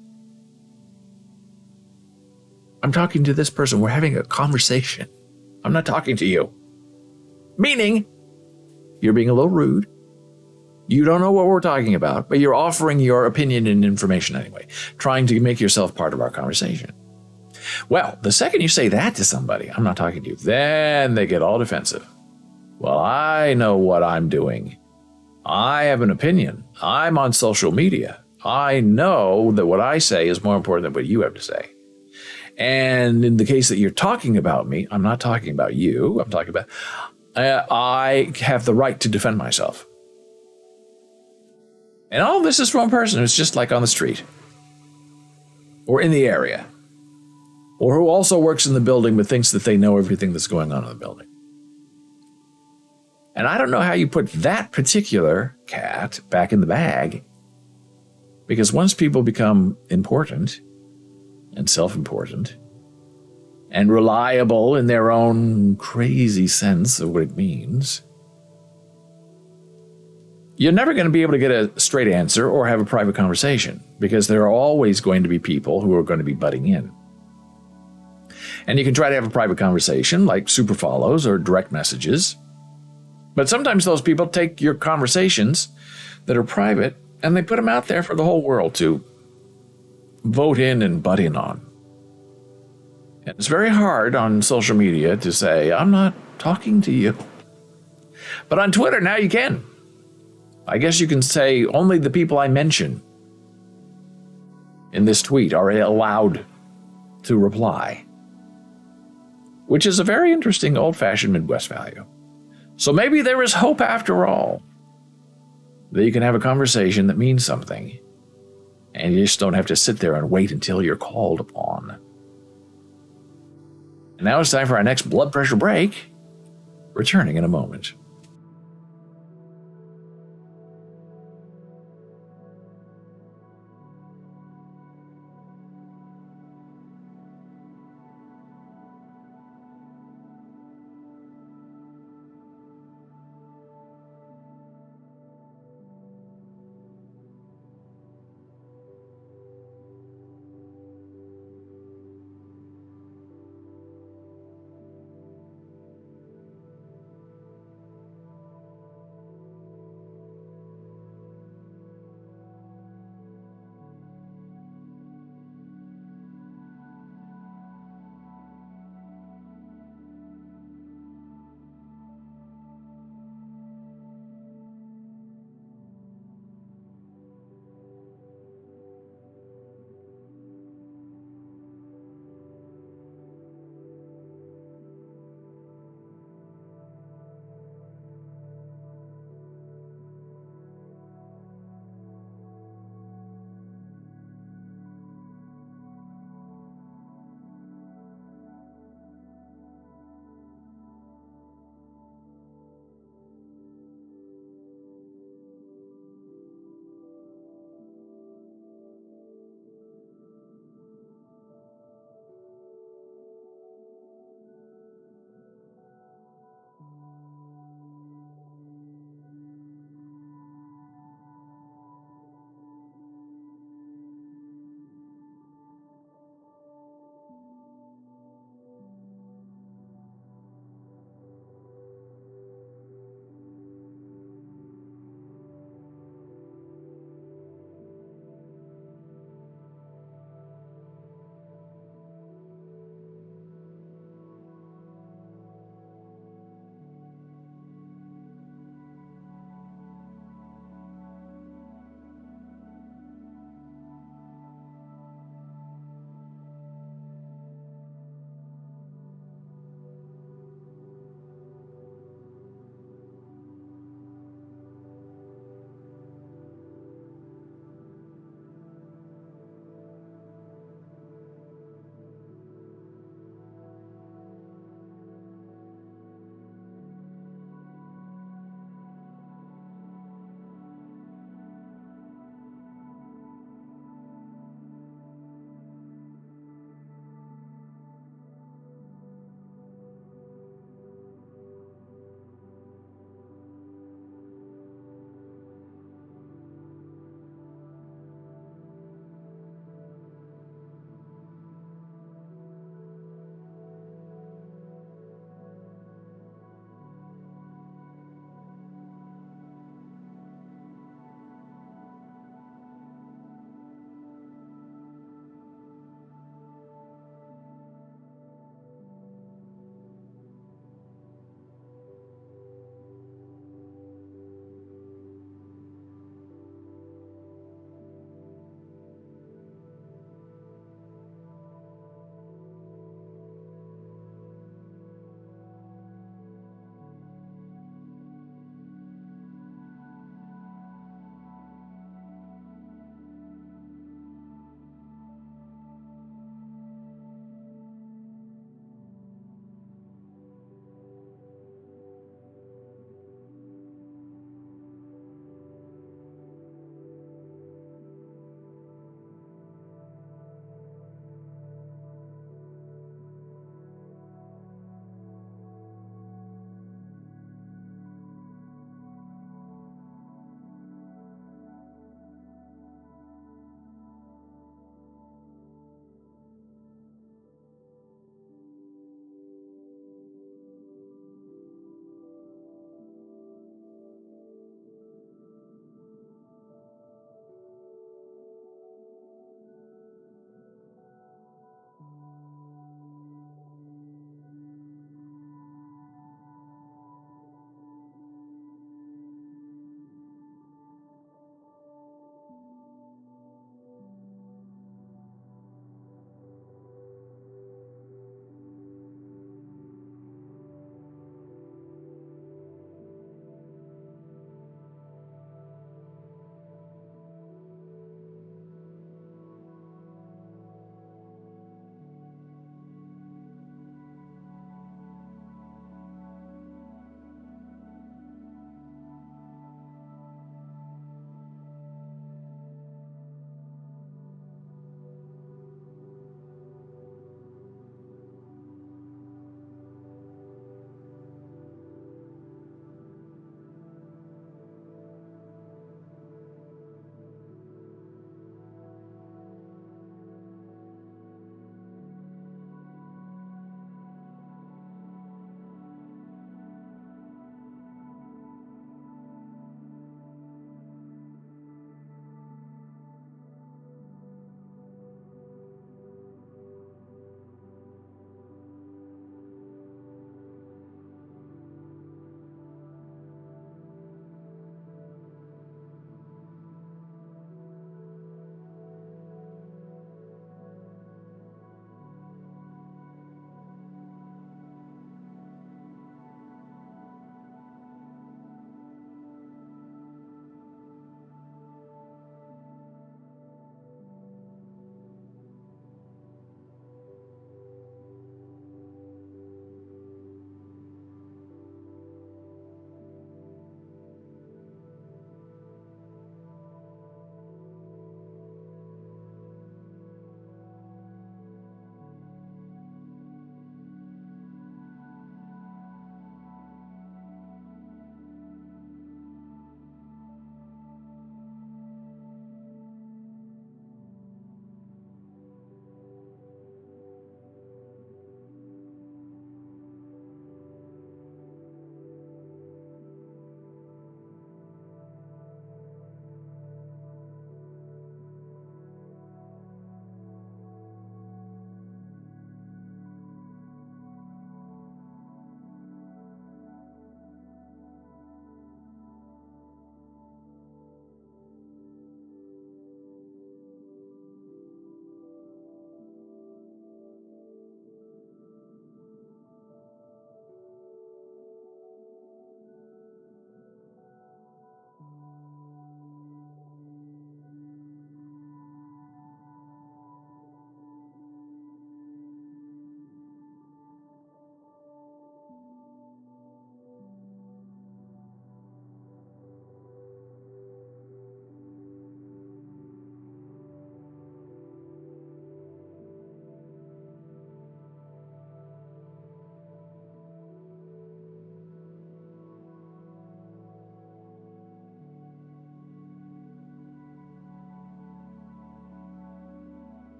I'm talking to this person. We're having a conversation. I'm not talking to you. Meaning, you're being a little rude. You don't know what we're talking about, but you're offering your opinion and information anyway, trying to make yourself part of our conversation. Well, the second you say that to somebody, I'm not talking to you, then they get all defensive. Well, I know what I'm doing. I have an opinion. I'm on social media. I know that what I say is more important than what you have to say. And in the case that you're talking about me, I'm not talking about you. I'm talking about, I have the right to defend myself. And all this is from a person who's just like on the street or in the area or who also works in the building but thinks that they know everything that's going on in the building. And I don't know how you put that particular cat back in the bag, because once people become important and self-important and reliable in their own crazy sense of what it means, you're never going to be able to get a straight answer or have a private conversation, because there are always going to be people who are going to be butting in. And you can try to have a private conversation like super follows or direct messages, but sometimes those people take your conversations that are private and they put them out there for the whole world to vote in and butt in on. And it's very hard on social media to say, I'm not talking to you. But on Twitter, now you can. I guess you can say only the people I mention in this tweet are allowed to reply, which is a very interesting old-fashioned Midwest value. So maybe there is hope after all, that you can have a conversation that means something, and you just don't have to sit there and wait until you're called upon. And now it's time for our next blood pressure break, returning in a moment.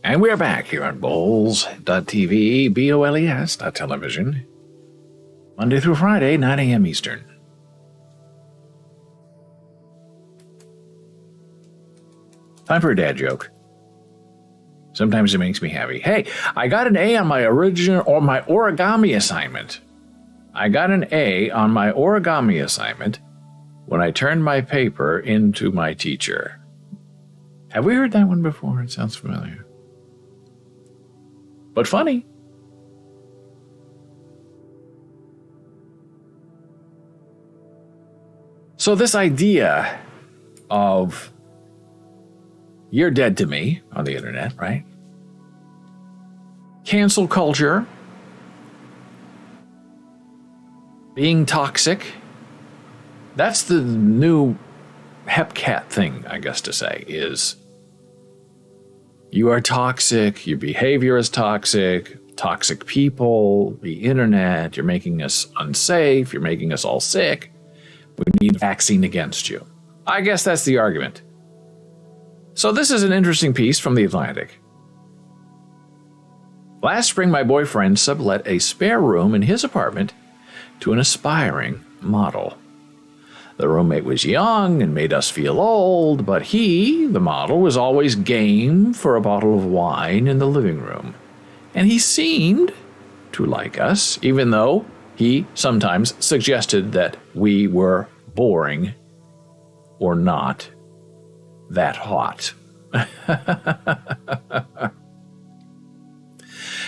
And we're back here on Bowls.tv, BOLES.television, Monday through Friday, 9 a.m. Eastern. Time for a dad joke. Sometimes it makes me happy. Hey, I got an A on my origami assignment. I got an A on my origami assignment when I turned my paper into my teacher. Have we heard that one before? It sounds familiar. But funny. So this idea of you're dead to me on the internet, right? Cancel culture, being toxic, that's the new Hepcat thing, I guess to say, is you are toxic, your behavior is toxic, toxic people, the internet, you're making us unsafe, you're making us all sick, we need a vaccine against you. I guess that's the argument. So this is an interesting piece from The Atlantic. Last spring, my boyfriend sublet a spare room in his apartment to an aspiring model. The roommate was young and made us feel old, but he, the model, was always game for a bottle of wine in the living room. And he seemed to like us, even though he sometimes suggested that we were boring or not that hot.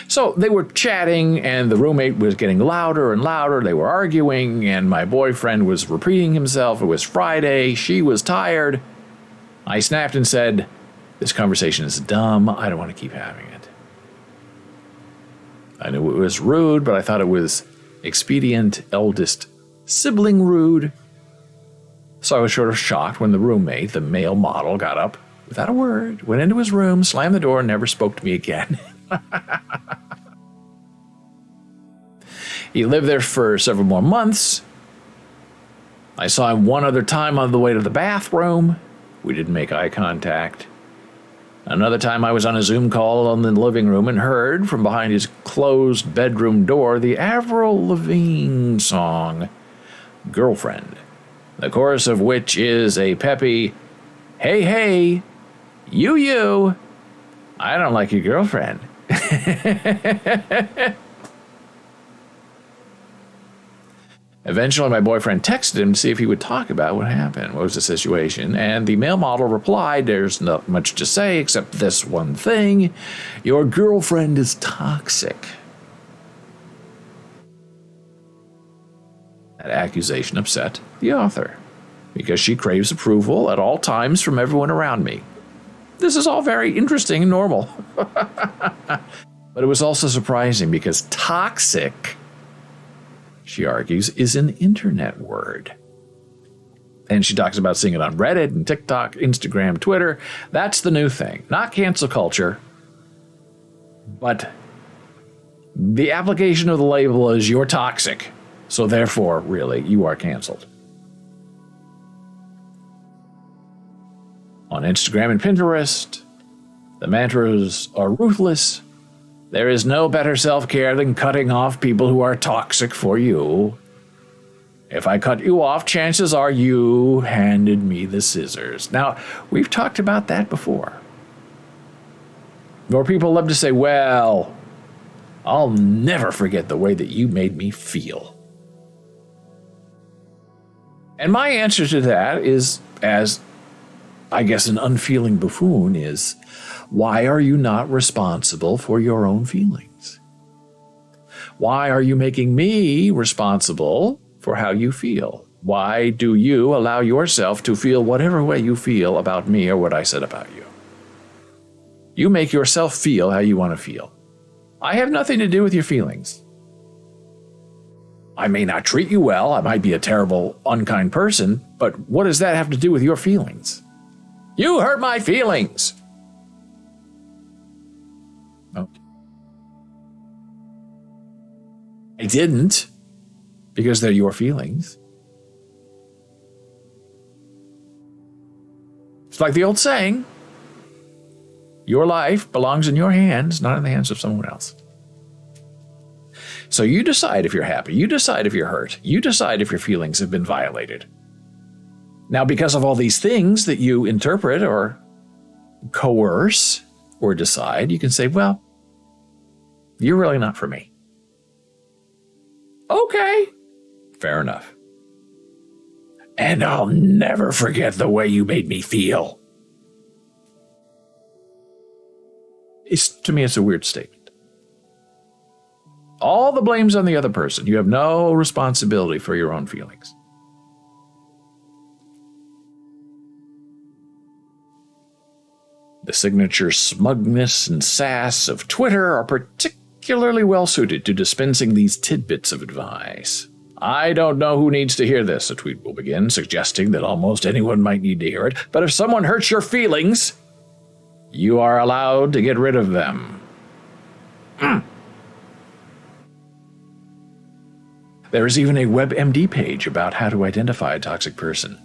So they were chatting, and the roommate was getting louder and louder. They were arguing, and my boyfriend was repeating himself. It was Friday. She was tired. I snapped and said, "This conversation is dumb. I don't want to keep having it." I knew it was rude, but I thought it was expedient, eldest sibling rude. So I was sort of shocked when the roommate, the male model, got up without a word, went into his room, slammed the door, and never spoke to me again. He lived there for several more months. I saw him one other time on the way to the bathroom. We didn't make eye contact. Another time I was on a Zoom call in the living room and heard from behind his closed bedroom door the Avril Lavigne song, Girlfriend, the chorus of which is a peppy, "Hey, hey, you, I don't like your girlfriend." Eventually, my boyfriend texted him to see if he would talk about what happened, what was the situation, and the male model replied, "There's not much to say except this one thing. Your girlfriend is toxic." That accusation upset the author, because she craves approval at all times from everyone around me. This is all very interesting and normal. But it was also surprising because toxic, she argues, is an internet word. And she talks about seeing it on Reddit and TikTok, Instagram, Twitter. That's the new thing. Not cancel culture, but the application of the label is you're toxic. So therefore, really, you are canceled. On Instagram and Pinterest, the mantras are ruthless. There is no better self-care than cutting off people who are toxic for you. If I cut you off, chances are you handed me the scissors. Now, we've talked about that before. Or people love to say, "Well, I'll never forget the way that you made me feel." And my answer to that is, as I guess an unfeeling buffoon, is, why are you not responsible for your own feelings? Why are you making me responsible for how you feel? Why do you allow yourself to feel whatever way you feel about me or what I said about you? You make yourself feel how you want to feel. I have nothing to do with your feelings. I may not treat you well, I might be a terrible, unkind person, but what does that have to do with your feelings? You hurt my feelings! Oh. I didn't, because they're your feelings. It's like the old saying, Your life belongs in your hands, not in the hands of someone else. So you decide if you're happy. You decide if you're hurt. You decide if your feelings have been violated. Now, because of all these things that you interpret or coerce or decide, you can say, well, you're really not for me. Okay, fair enough. And I'll never forget the way you made me feel. To me, it's a weird statement. All the blame's on the other person. You have no responsibility for your own feelings. The signature smugness and sass of Twitter are particularly well suited to dispensing these tidbits of advice. I don't know who needs to hear this, a tweet will begin, suggesting that almost anyone might need to hear it. But if someone hurts your feelings, you are allowed to get rid of them. There is even a WebMD page about how to identify a toxic person,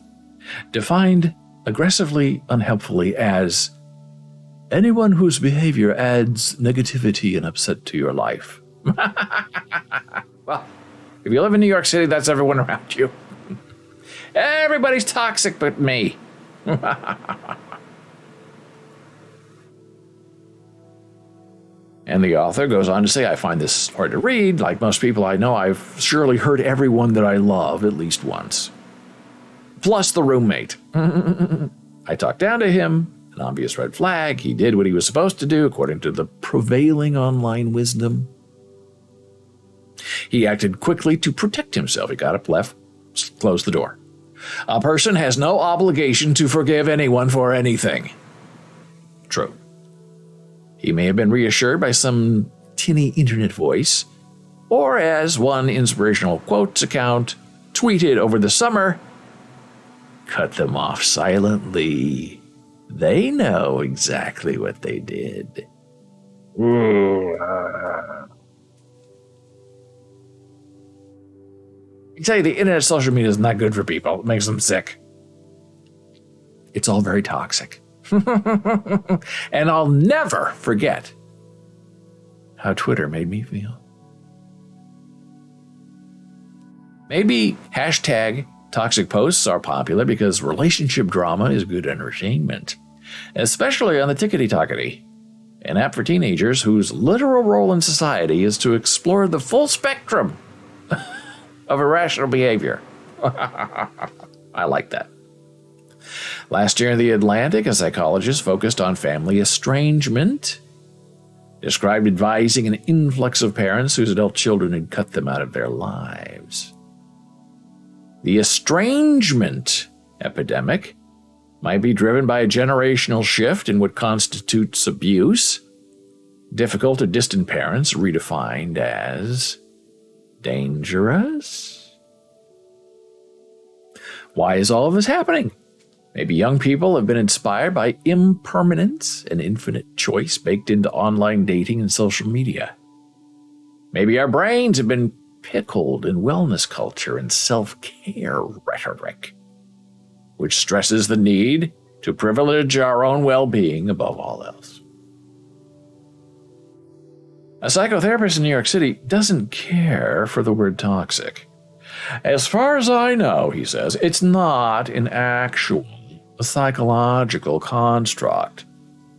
defined aggressively, unhelpfully as anyone whose behavior adds negativity and upset to your life. Well, if you live in New York City, that's everyone around you. Everybody's toxic but me. And the author goes on to say, I find this hard to read. Like most people I know, I've surely hurt everyone that I love at least once. Plus the roommate. I talked down to him, an obvious red flag. He did what he was supposed to do according to the prevailing online wisdom. He acted quickly to protect himself. He got up, left, closed the door. A person has no obligation to forgive anyone for anything. True. He may have been reassured by some tinny internet voice, or as one inspirational quotes account tweeted over the summer, cut them off silently. They know exactly what they did. I can tell you, the internet social media is not good for people. It makes them sick. It's all very toxic. And I'll never forget how Twitter made me feel. Maybe hashtag toxic posts are popular because relationship drama is good entertainment, especially on the Tickety-Tockety, an app for teenagers whose literal role in society is to explore the full spectrum of irrational behavior. I like that. Last year in The Atlantic, a psychologist focused on family estrangement, described advising an influx of parents whose adult children had cut them out of their lives. The estrangement epidemic might be driven by a generational shift in what constitutes abuse. Difficult or distant parents redefined as dangerous. Why is all of this happening? Maybe young people have been inspired by impermanence and infinite choice baked into online dating and social media. Maybe our brains have been pickled in wellness culture and self-care rhetoric, which stresses the need to privilege our own well-being above all else. A psychotherapist in New York City doesn't care for the word toxic. As far as I know, he says, it's not an actual psychological construct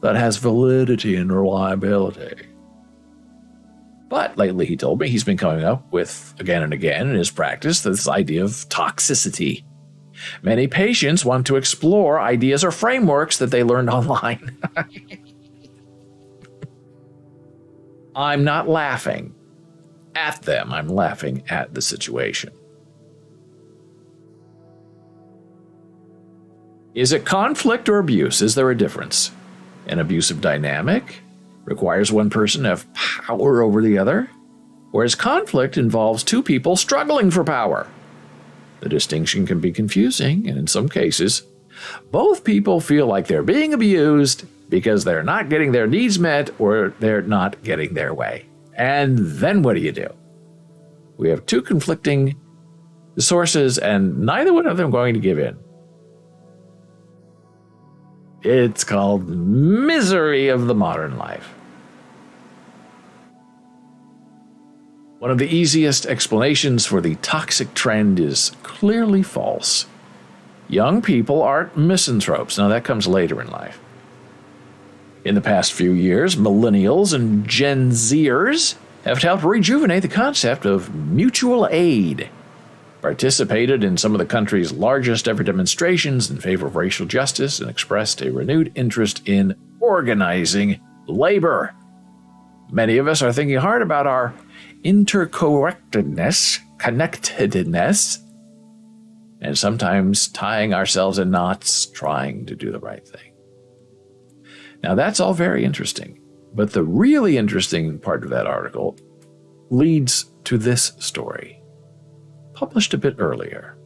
that has validity and reliability. But lately, he told me, he's been coming up with, again and again in his practice, this idea of toxicity. Many patients want to explore ideas or frameworks that they learned online. I'm not laughing at them. I'm laughing at the situation. Is it conflict or abuse? Is there a difference? An abusive dynamic requires one person to have power over the other, whereas conflict involves two people struggling for power. The distinction can be confusing, and in some cases, both people feel like they're being abused because they're not getting their needs met or they're not getting their way. And then what do? We have two conflicting sources, and neither one of them going to give in. It's called Misery of the Modern Life. One of the easiest explanations for the toxic trend is clearly false. Young people aren't misanthropes. Now, that comes later in life. In the past few years, millennials and Gen Zers have helped rejuvenate the concept of mutual aid, participated in some of the country's largest ever demonstrations in favor of racial justice, and expressed a renewed interest in organizing labor. Many of us are thinking hard about our connectedness, and sometimes tying ourselves in knots trying to do the right thing. Now, that's all very interesting, but the really interesting part of that article leads to this story, published a bit earlier.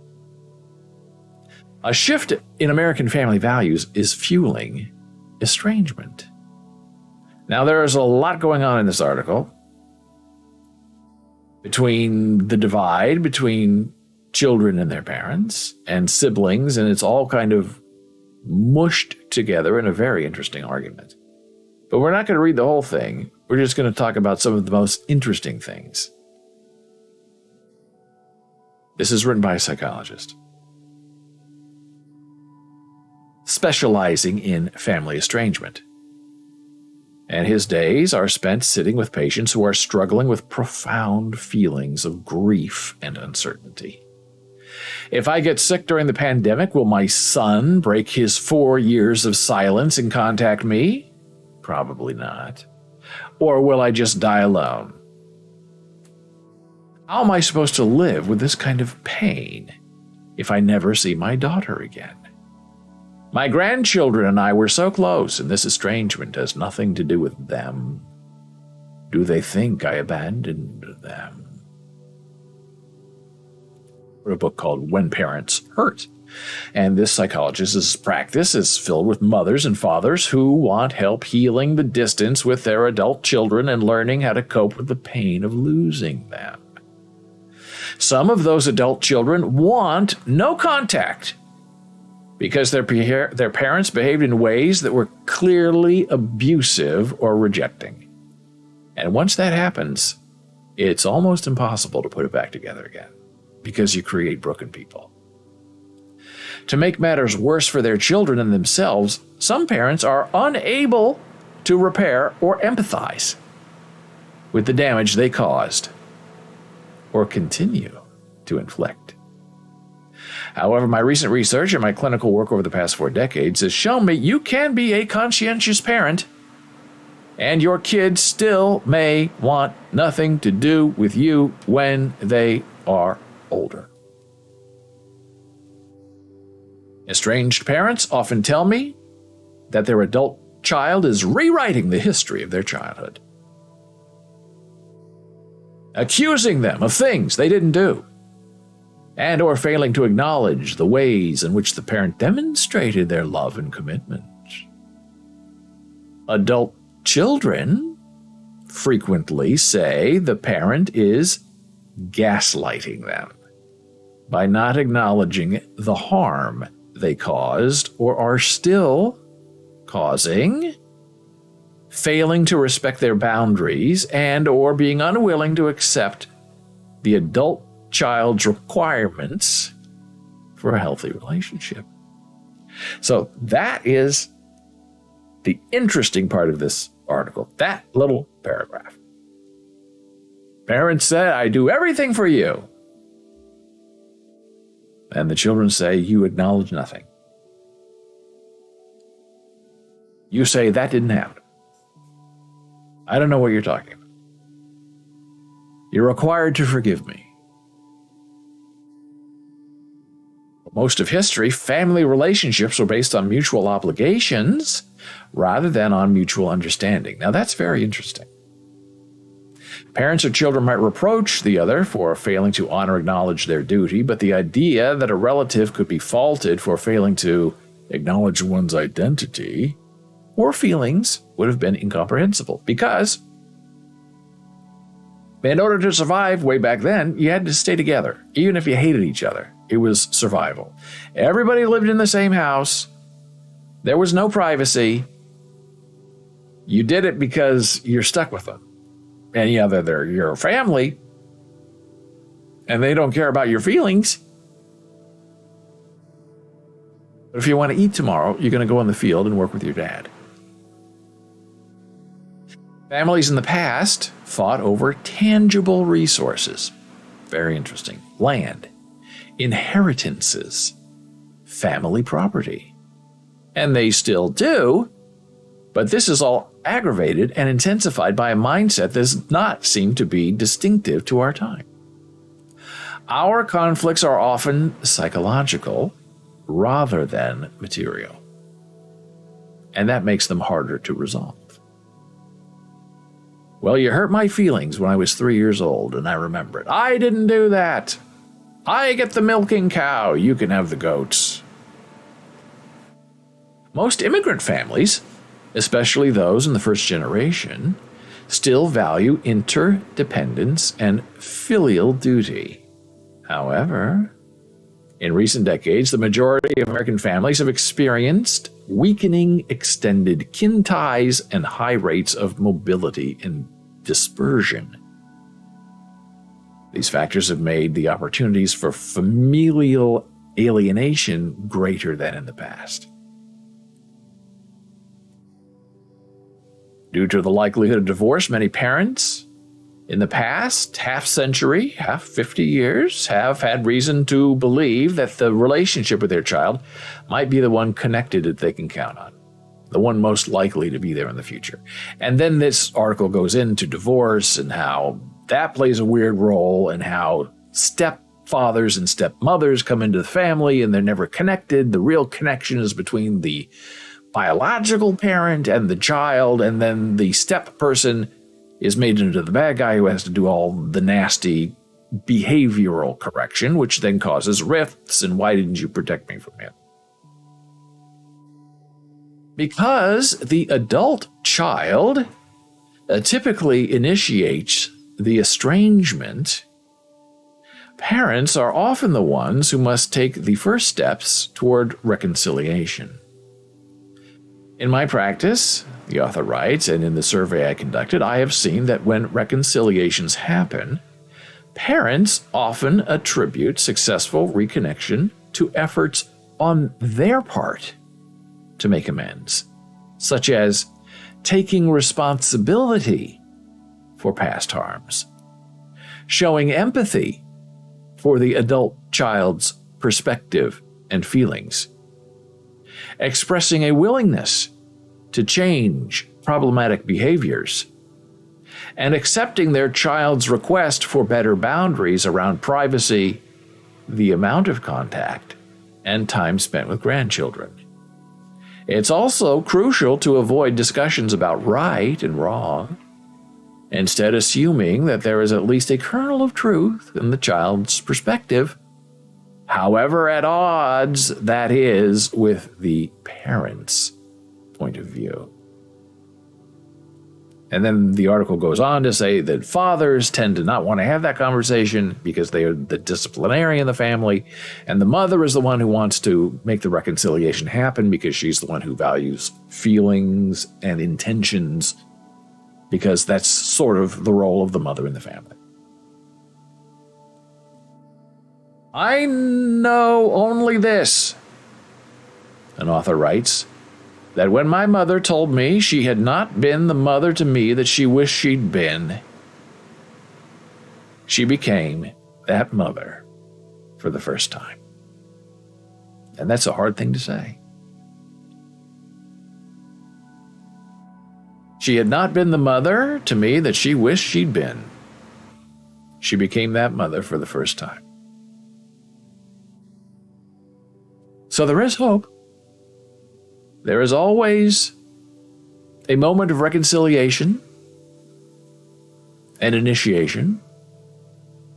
A shift in American family values is fueling estrangement. Now, there is a lot going on in this article between the divide between children and their parents and siblings, and it's all kind of mushed together in a very interesting argument. But we're not going to read the whole thing. We're just going to talk about some of the most interesting things. This is written by a psychologist specializing in family estrangement. And his days are spent sitting with patients who are struggling with profound feelings of grief and uncertainty. If I get sick during the pandemic, will my son break his 4 years of silence and contact me? Probably not. Or will I just die alone? How am I supposed to live with this kind of pain if I never see my daughter again? My grandchildren and I were so close, and this estrangement has nothing to do with them. Do they think I abandoned them? A book called When Parents Hurt. And this psychologist's practice is filled with mothers and fathers who want help healing the distance with their adult children and learning how to cope with the pain of losing them. Some of those adult children want no contact because their parents behaved in ways that were clearly abusive or rejecting. And once that happens, it's almost impossible to put it back together again, because you create broken people. To make matters worse for their children and themselves, some parents are unable to repair or empathize with the damage they caused or continue to inflict. However, my recent research and my clinical work over the past 4 decades has shown me you can be a conscientious parent, and your kids still may want nothing to do with you when they are older. Estranged parents often tell me that their adult child is rewriting the history of their childhood, accusing them of things they didn't do, and or failing to acknowledge the ways in which the parent demonstrated their love and commitment. Adult children frequently say the parent is gaslighting them by not acknowledging the harm they caused or are still causing, failing to respect their boundaries, and or being unwilling to accept the adult child's requirements for a healthy relationship. So that is the interesting part of this article, that little paragraph. Parents say, I do everything for you. And the children say, you acknowledge nothing. You say, that didn't happen. I don't know what you're talking about. You're required to forgive me. For most of history, family relationships were based on mutual obligations rather than on mutual understanding. Now, that's very interesting. Parents or children might reproach the other for failing to honor or acknowledge their duty, but the idea that a relative could be faulted for failing to acknowledge one's identity or feelings would have been incomprehensible, because in order to survive way back then, you had to stay together, even if you hated each other. It was survival. Everybody lived in the same house. There was no privacy. You did it because you're stuck with them. And either they're your family and they don't care about your feelings. But if you want to eat tomorrow, you're going to go in the field and work with your dad. Families in the past fought over tangible resources. Very interesting. Land, inheritances, family property. And they still do, but this is all aggravated and intensified by a mindset that does not seem to be distinctive to our time. Our conflicts are often psychological rather than material, and that makes them harder to resolve. Well, you hurt my feelings when I was 3 years old, and I remember it. I didn't do that. I get the milking cow. You can have the goats. Most immigrant families, especially those in the first generation, still value interdependence and filial duty. However, in recent decades, the majority of American families have experienced weakening extended kin ties and high rates of mobility and dispersion. These factors have made the opportunities for familial alienation greater than in the past. Due to the likelihood of divorce, many parents in the past half century, 50 years, have had reason to believe that the relationship with their child might be the one connected that they can count on, the one most likely to be there in the future. And then this article goes into divorce and how that plays a weird role and how stepfathers and stepmothers come into the family and they're never connected. The real connection is between the biological parent and the child, and then the step person is made into the bad guy who has to do all the nasty behavioral correction, which then causes rifts, and why didn't you protect me from him? Because the adult child typically initiates the estrangement, parents are often the ones who must take the first steps toward reconciliation. In my practice, the author writes, and in the survey I conducted, I have seen that when reconciliations happen, parents often attribute successful reconnection to efforts on their part to make amends, such as taking responsibility for past harms, showing empathy for the adult child's perspective and feelings, expressing a willingness to change problematic behaviors, and accepting their child's request for better boundaries around privacy, the amount of contact, and time spent with grandchildren. It's also crucial to avoid discussions about right and wrong, instead assuming that there is at least a kernel of truth in the child's perspective, however at odds that is with the parent's point of view. And then the article goes on to say that fathers tend to not want to have that conversation because they are the disciplinarian in the family, and the mother is the one who wants to make the reconciliation happen because she's the one who values feelings and intentions, because that's sort of the role of the mother in the family. I know only this, an author writes, that when my mother told me she had not been the mother to me that she wished she'd been, she became that mother for the first time. And that's a hard thing to say. She had not been the mother to me that she wished she'd been. She became that mother for the first time. So there is hope. There is always a moment of reconciliation and initiation.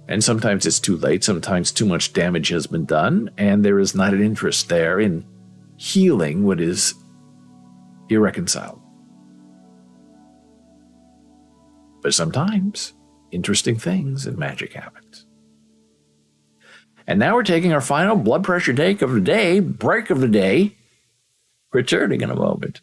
And sometimes it's too late. Sometimes too much damage has been done, and there is not an interest there in healing what is irreconcilable. But sometimes interesting things and magic happens. And now we're taking our final blood pressure break of the day. Returning in a moment.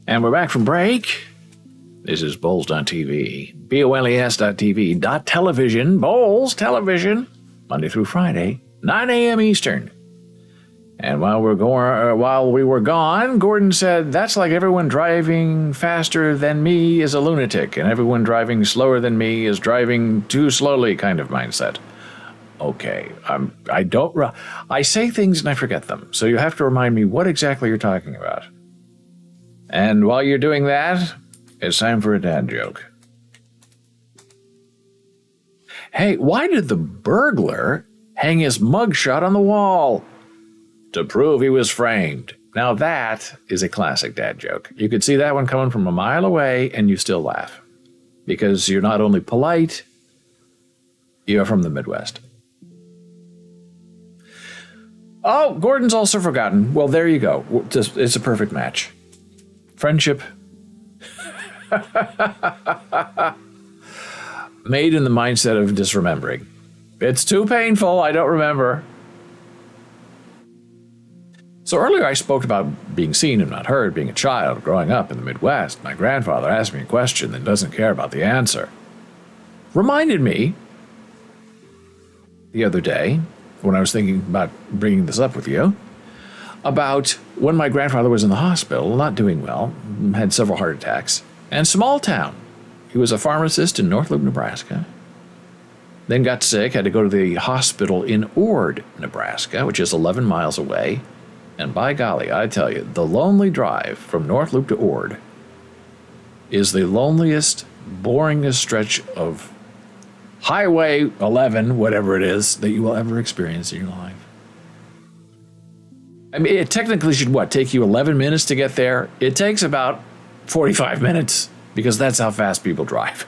And we're back from break. This is Bowles.tv, BOLES.tv, .television, Bowles Television, Monday through Friday, 9 a.m. Eastern. And while we were gone, Gordon said, that's like everyone driving faster than me is a lunatic, and everyone driving slower than me is driving too slowly kind of mindset. Okay, I say things and I forget them, so you have to remind me what exactly you're talking about. And while you're doing that, it's time for a dad joke. Hey, why did the burglar hang his mugshot on the wall? To prove he was framed. Now that is a classic dad joke. You could see that one coming from a mile away and you still laugh. Because you're not only polite, you're from the Midwest. Oh, Gordon's also forgotten. Well, there you go. It's a perfect match. Friendship. Made in the mindset of disremembering. It's too painful, I don't remember. So earlier I spoke about being seen and not heard, being a child, growing up in the Midwest. My grandfather asked me a question and doesn't care about the answer. Reminded me the other day, when I was thinking about bringing this up with you, about when my grandfather was in the hospital, not doing well, had several heart attacks, and small town. He was a pharmacist in North Loop, Nebraska. Then got sick, had to go to the hospital in Ord, Nebraska, which is 11 miles away. And by golly, I tell you, the lonely drive from North Loop to Ord is the loneliest, boringest stretch of Highway 11, whatever it is, that you will ever experience in your life. I mean, it technically should, take you 11 minutes to get there? It takes about 45 minutes, because that's how fast people drive.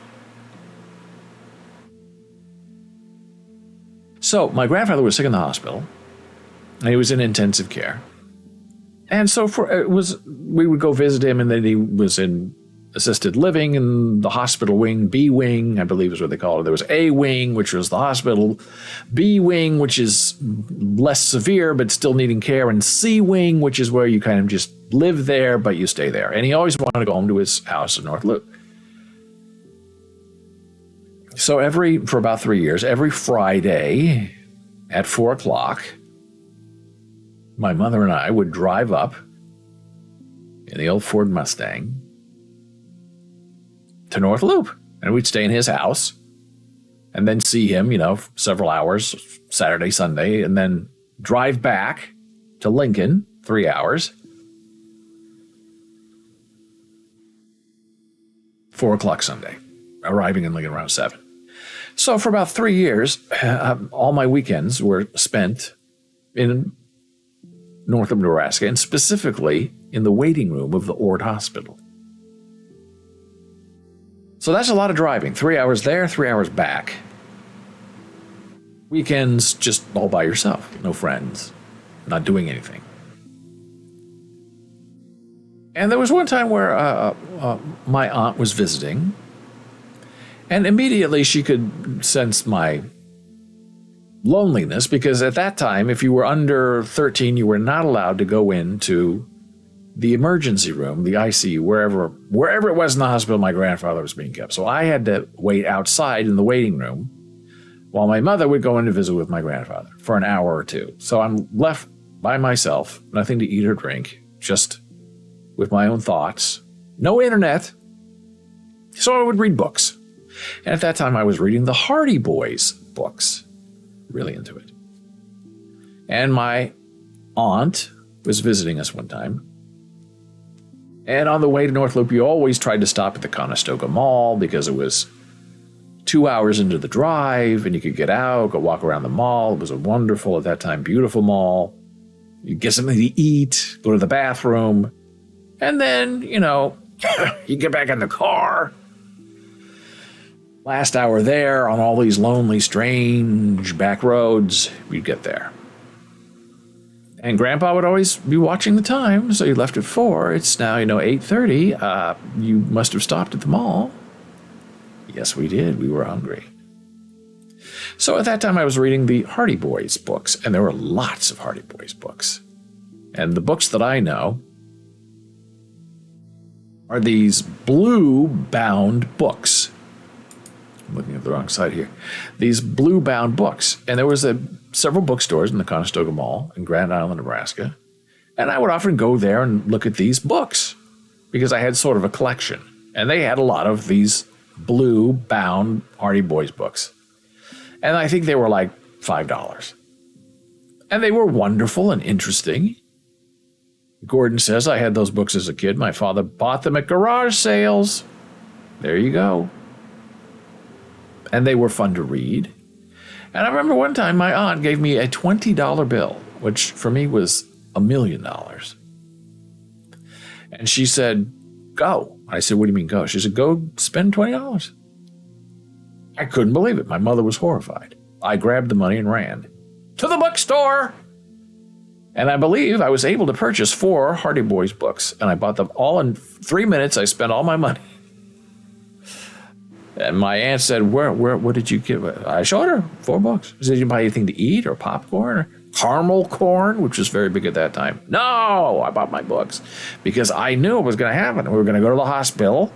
So, my grandfather was sick in the hospital, and he was in intensive care. And so we would go visit him, and then he was in assisted living in the hospital wing, B wing, I believe is what they call it. There was A wing, which was the hospital, B wing, which is less severe but still needing care, and C wing, which is where you kind of just live there but you stay there. And he always wanted to go home to his house in North Loop. So for about 3 years, every Friday at 4 o'clock, my mother and I would drive up in the old Ford Mustang to North Loop, and we'd stay in his house and then see him, several hours, Saturday, Sunday, and then drive back to Lincoln, 3 hours, 4 o'clock Sunday, arriving in Lincoln around 7. So for about 3 years, all my weekends were spent in North of Nebraska, and specifically in the waiting room of the Ord Hospital. So that's a lot of driving. 3 hours there, 3 hours back. Weekends just all by yourself, no friends, not doing anything. And there was one time where my aunt was visiting, and immediately she could sense my loneliness, because at that time, if you were under 13, you were not allowed to go into the emergency room, the ICU, wherever it was in the hospital my grandfather was being kept. So I had to wait outside in the waiting room while my mother would go in to visit with my grandfather for an hour or two. So I'm left by myself, nothing to eat or drink, just with my own thoughts, no internet. So I would read books. And at that time I was reading the Hardy Boys books. Really into it. And my aunt was visiting us one time. And on the way to North Loop, you always tried to stop at the Conestoga Mall because it was 2 hours into the drive and you could get out, go walk around the mall. It was a wonderful, at that time, beautiful mall. You get something to eat, go to the bathroom, and then, you get back in the car. Last hour there on all these lonely, strange back roads, we'd get there. And Grandpa would always be watching the time, so you left at 4. It's now, 8:30. You must have stopped at the mall. Yes, we did. We were hungry. So at that time, I was reading the Hardy Boys books, and there were lots of Hardy Boys books. And the books that I know are these blue bound books. I'm looking at the wrong side here. These blue bound books. And there was several bookstores in the Conestoga Mall in Grand Island, Nebraska. And I would often go there and look at these books because I had sort of a collection. And they had a lot of these blue bound Hardy Boys books. And I think they were like $5. And they were wonderful and interesting. Gordon says I had those books as a kid. My father bought them at garage sales. There you go. And they were fun to read. And I remember one time my aunt gave me a $20 bill, which for me was $1 million. And she said, go. I said, what do you mean go? She said, go spend $20. I couldn't believe it. My mother was horrified. I grabbed the money and ran to the bookstore. And I believe I was able to purchase 4 Hardy Boys books. And I bought them all in 3 minutes. I spent all my money. And my aunt said, what did you give? I showed her 4 books. She said, did you buy anything to eat or popcorn or caramel corn, which was very big at that time? No, I bought my books because I knew it was going to happen. We were going to go to the hospital.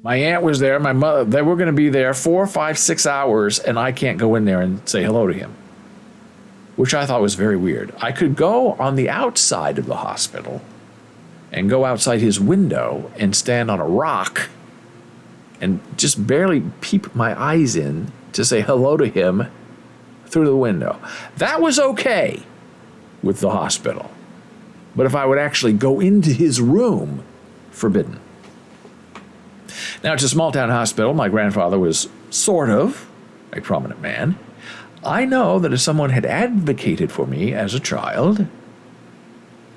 My aunt was there. My mother, they were going to be there 4, 5, 6 hours, and I can't go in there and say hello to him, which I thought was very weird. I could go on the outside of the hospital and go outside his window and stand on a rock and just barely peep my eyes in to say hello to him through the window. That was okay with the hospital. But if I would actually go into his room, forbidden. Now, it's a small town hospital. My grandfather was sort of a prominent man. I know that if someone had advocated for me as a child,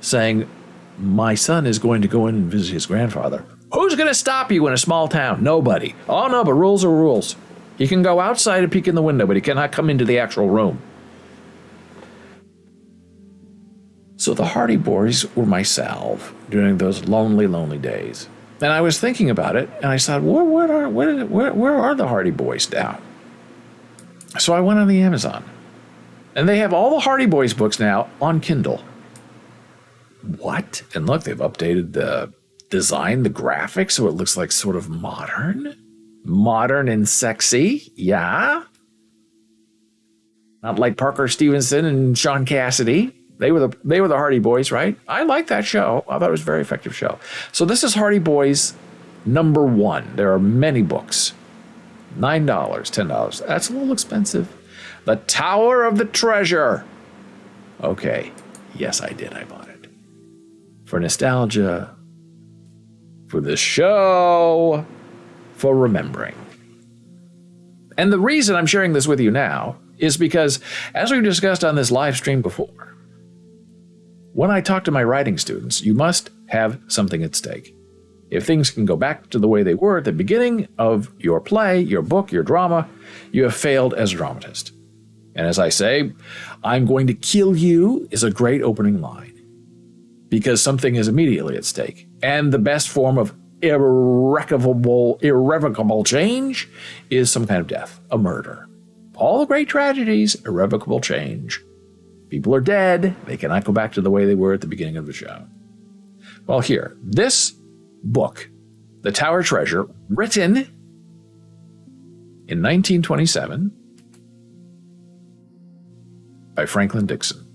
saying, my son is going to go in and visit his grandfather, who's going to stop you in a small town? Nobody. Oh, no, but rules are rules. He can go outside and peek in the window, but he cannot come into the actual room. So the Hardy Boys were my salve during those lonely, lonely days. And I was thinking about it, and I thought, where are the Hardy Boys now? So I went on the Amazon, and they have all the Hardy Boys books now on Kindle. What? And look, they've updated the design, the graphics, so it looks like sort of modern and sexy. Yeah. Not like Parker Stevenson and Sean Cassidy. They were the Hardy Boys, right? I liked that show. I thought it was a very effective show. So this is Hardy Boys #1. There are many books. $9, $10. That's a little expensive. The Tower of the Treasure. Okay. Yes, I did. I bought it. For nostalgia. For the show. For remembering. And the reason I'm sharing this with you now is because, as we've discussed on this live stream before, when I talk to my writing students, you must have something at stake. If things can go back to the way they were at the beginning of your play, your book, your drama, you have failed as a dramatist. And as I say, I'm going to kill you is a great opening line because something is immediately at stake. And the best form of irrevocable change is some kind of death, a murder. All the great tragedies, irrevocable change. People are dead. They cannot go back to the way they were at the beginning of the show. Well, here, this book, The Tower Treasure, written in 1927 by Franklin Dixon.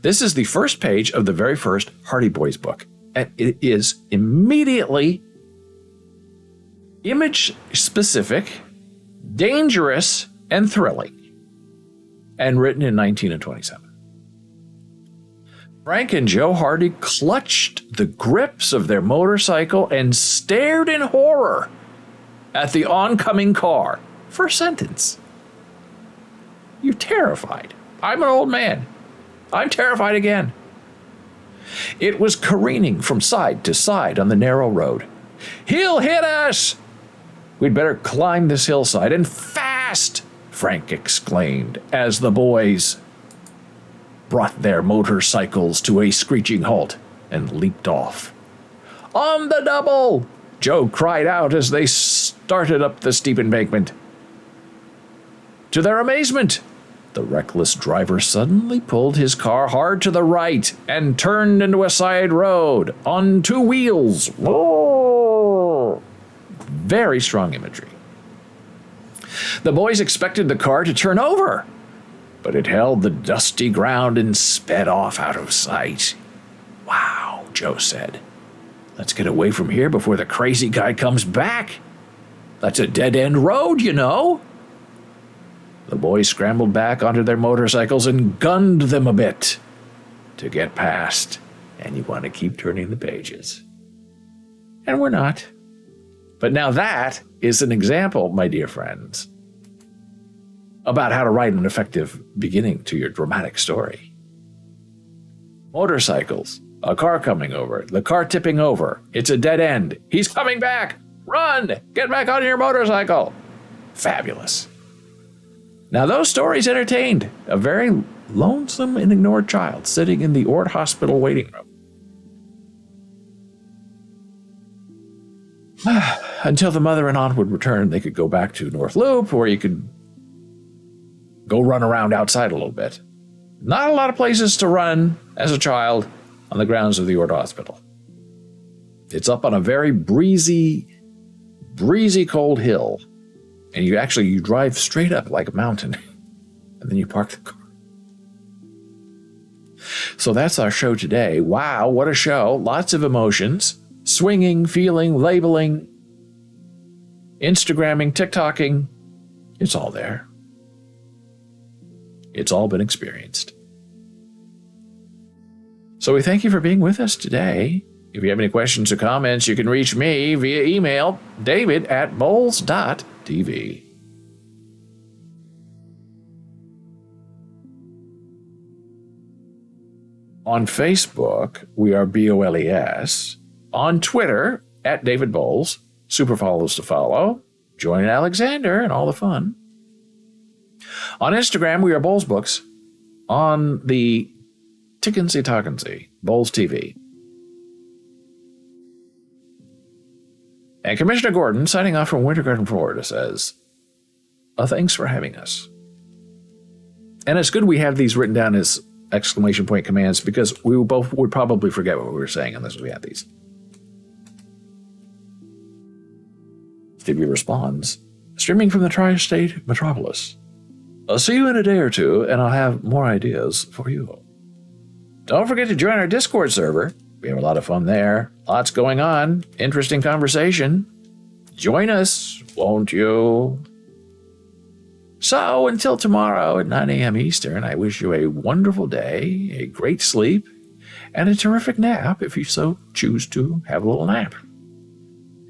This is the first page of the very first Hardy Boys book, and it is immediately image-specific, dangerous, and thrilling, and written in 1927. Frank and Joe Hardy clutched the grips of their motorcycle and stared in horror at the oncoming car. First sentence. You're terrified. I'm an old man. I'm terrified again. It was careening from side to side on the narrow road. He'll hit us! We'd better climb this hillside, and fast! Frank exclaimed as the boys brought their motorcycles to a screeching halt and leaped off. On the double! Joe cried out as they started up the steep embankment. To their amazement, The reckless driver suddenly pulled his car hard to the right and turned into a side road on two wheels. Whoa! Very strong imagery. The boys expected the car to turn over, but it held the dusty ground and sped off out of sight. Wow, Joe said. Let's get away from here before the crazy guy comes back. That's a dead-end road, you know. The boys scrambled back onto their motorcycles and gunned them a bit to get past. And you want to keep turning the pages. And we're not. But now that is an example, my dear friends, about how to write an effective beginning to your dramatic story. Motorcycles, a car coming over, the car tipping over, it's a dead end, he's coming back, run, get back on your motorcycle. Fabulous. Now those stories entertained a very lonesome and ignored child sitting in the Ord Hospital waiting room. Until the mother and aunt would return, they could go back to North Loop, or you could go run around outside a little bit. Not a lot of places to run as a child on the grounds of the Ord Hospital. It's up on a very breezy cold hill, and you drive straight up like a mountain, and then you park the car. So that's our show today. Wow, what a show. Lots of emotions. Swinging, feeling, labeling, Instagramming, TikToking. It's all there. It's all been experienced. So we thank you for being with us today. If you have any questions or comments, you can reach me via email, david@bowles.tv. On Facebook, we are BOLES. On Twitter, @DavidBowles. Super follows to follow. Join Alexander and all the fun. On Instagram, we are Bowles Books. On the Tickensy Talkensy, Bowles TV. And Commissioner Gordon, signing off from Winter Garden, Florida, says, thanks for having us. And it's good we have these written down as exclamation point commands, because we both would probably forget what we were saying unless we had these. Stevie responds, streaming from the tri-state metropolis. I'll see you in a day or two, and I'll have more ideas for you. Don't forget to join our Discord server. We have a lot of fun there. Lots going on. Interesting conversation. Join us, won't you? So, until tomorrow at 9 a.m. Eastern, I wish you a wonderful day, a great sleep, and a terrific nap if you so choose to have a little nap.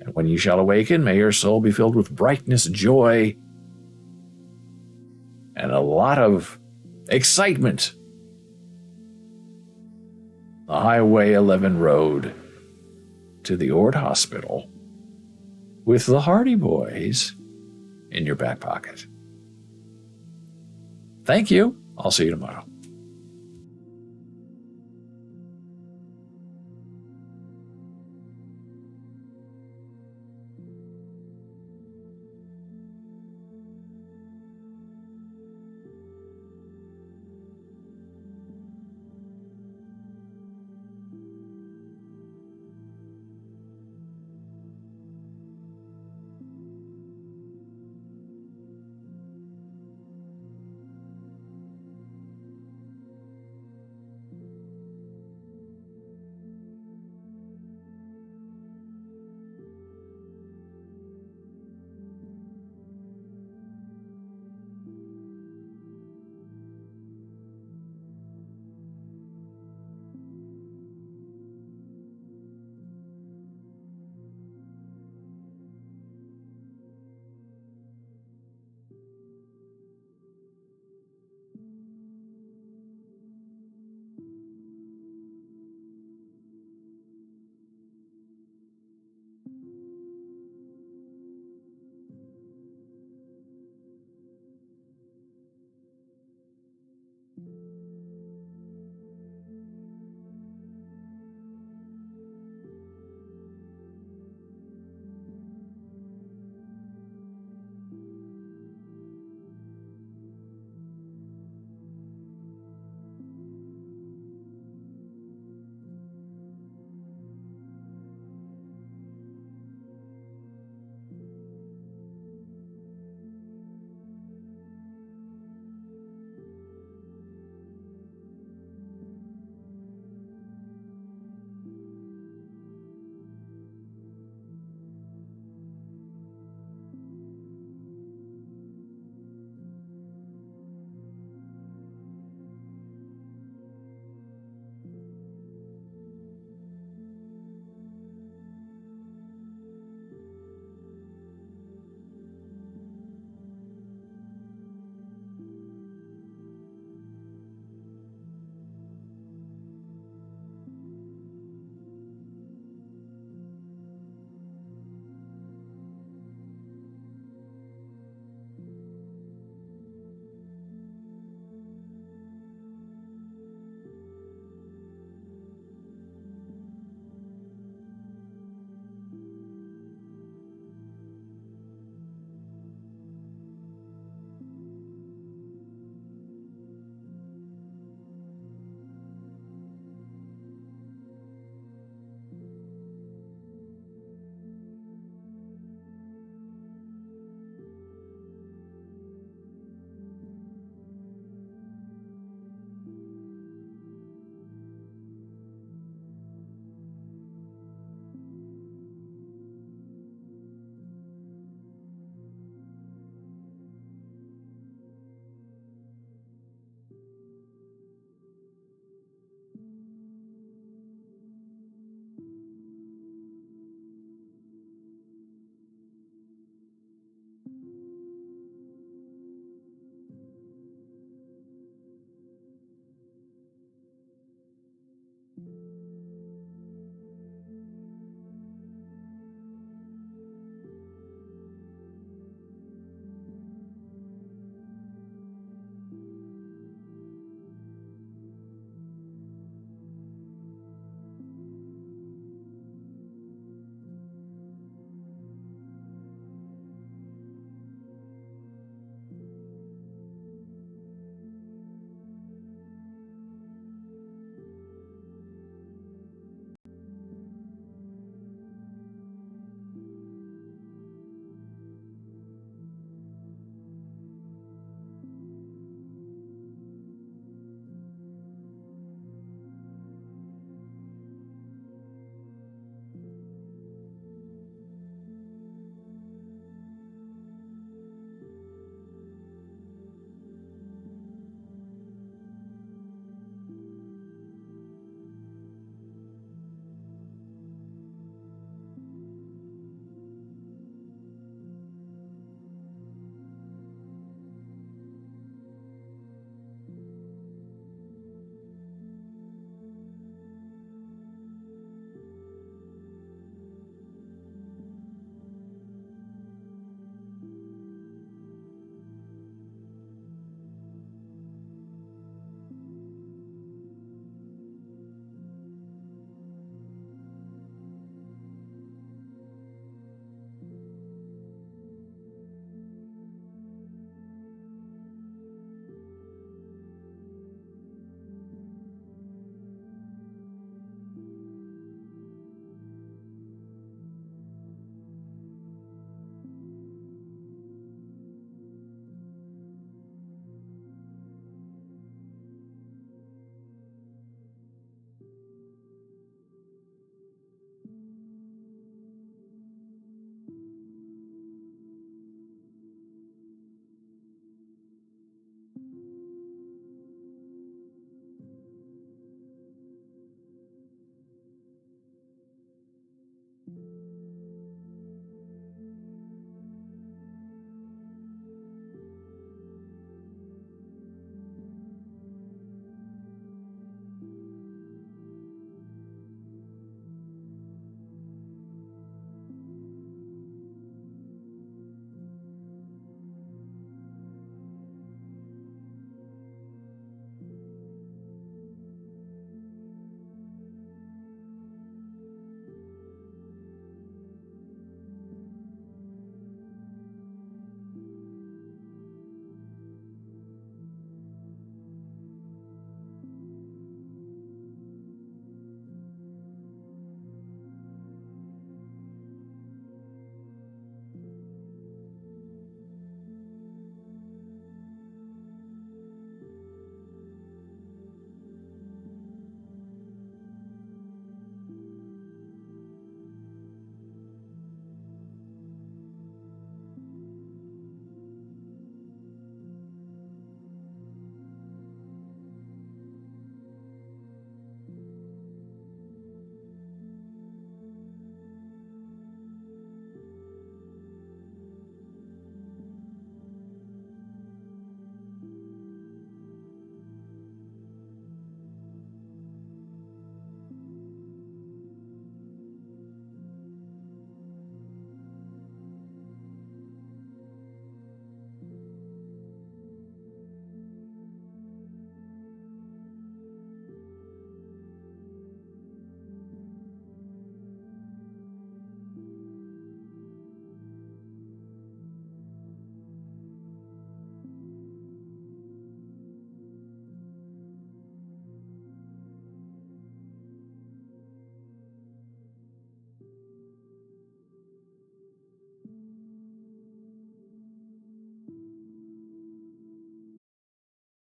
And when you shall awaken, may your soul be filled with brightness, joy, and a lot of excitement. The Highway 11 road to the Ord Hospital with the Hardy Boys in your back pocket. Thank you. I'll see you tomorrow.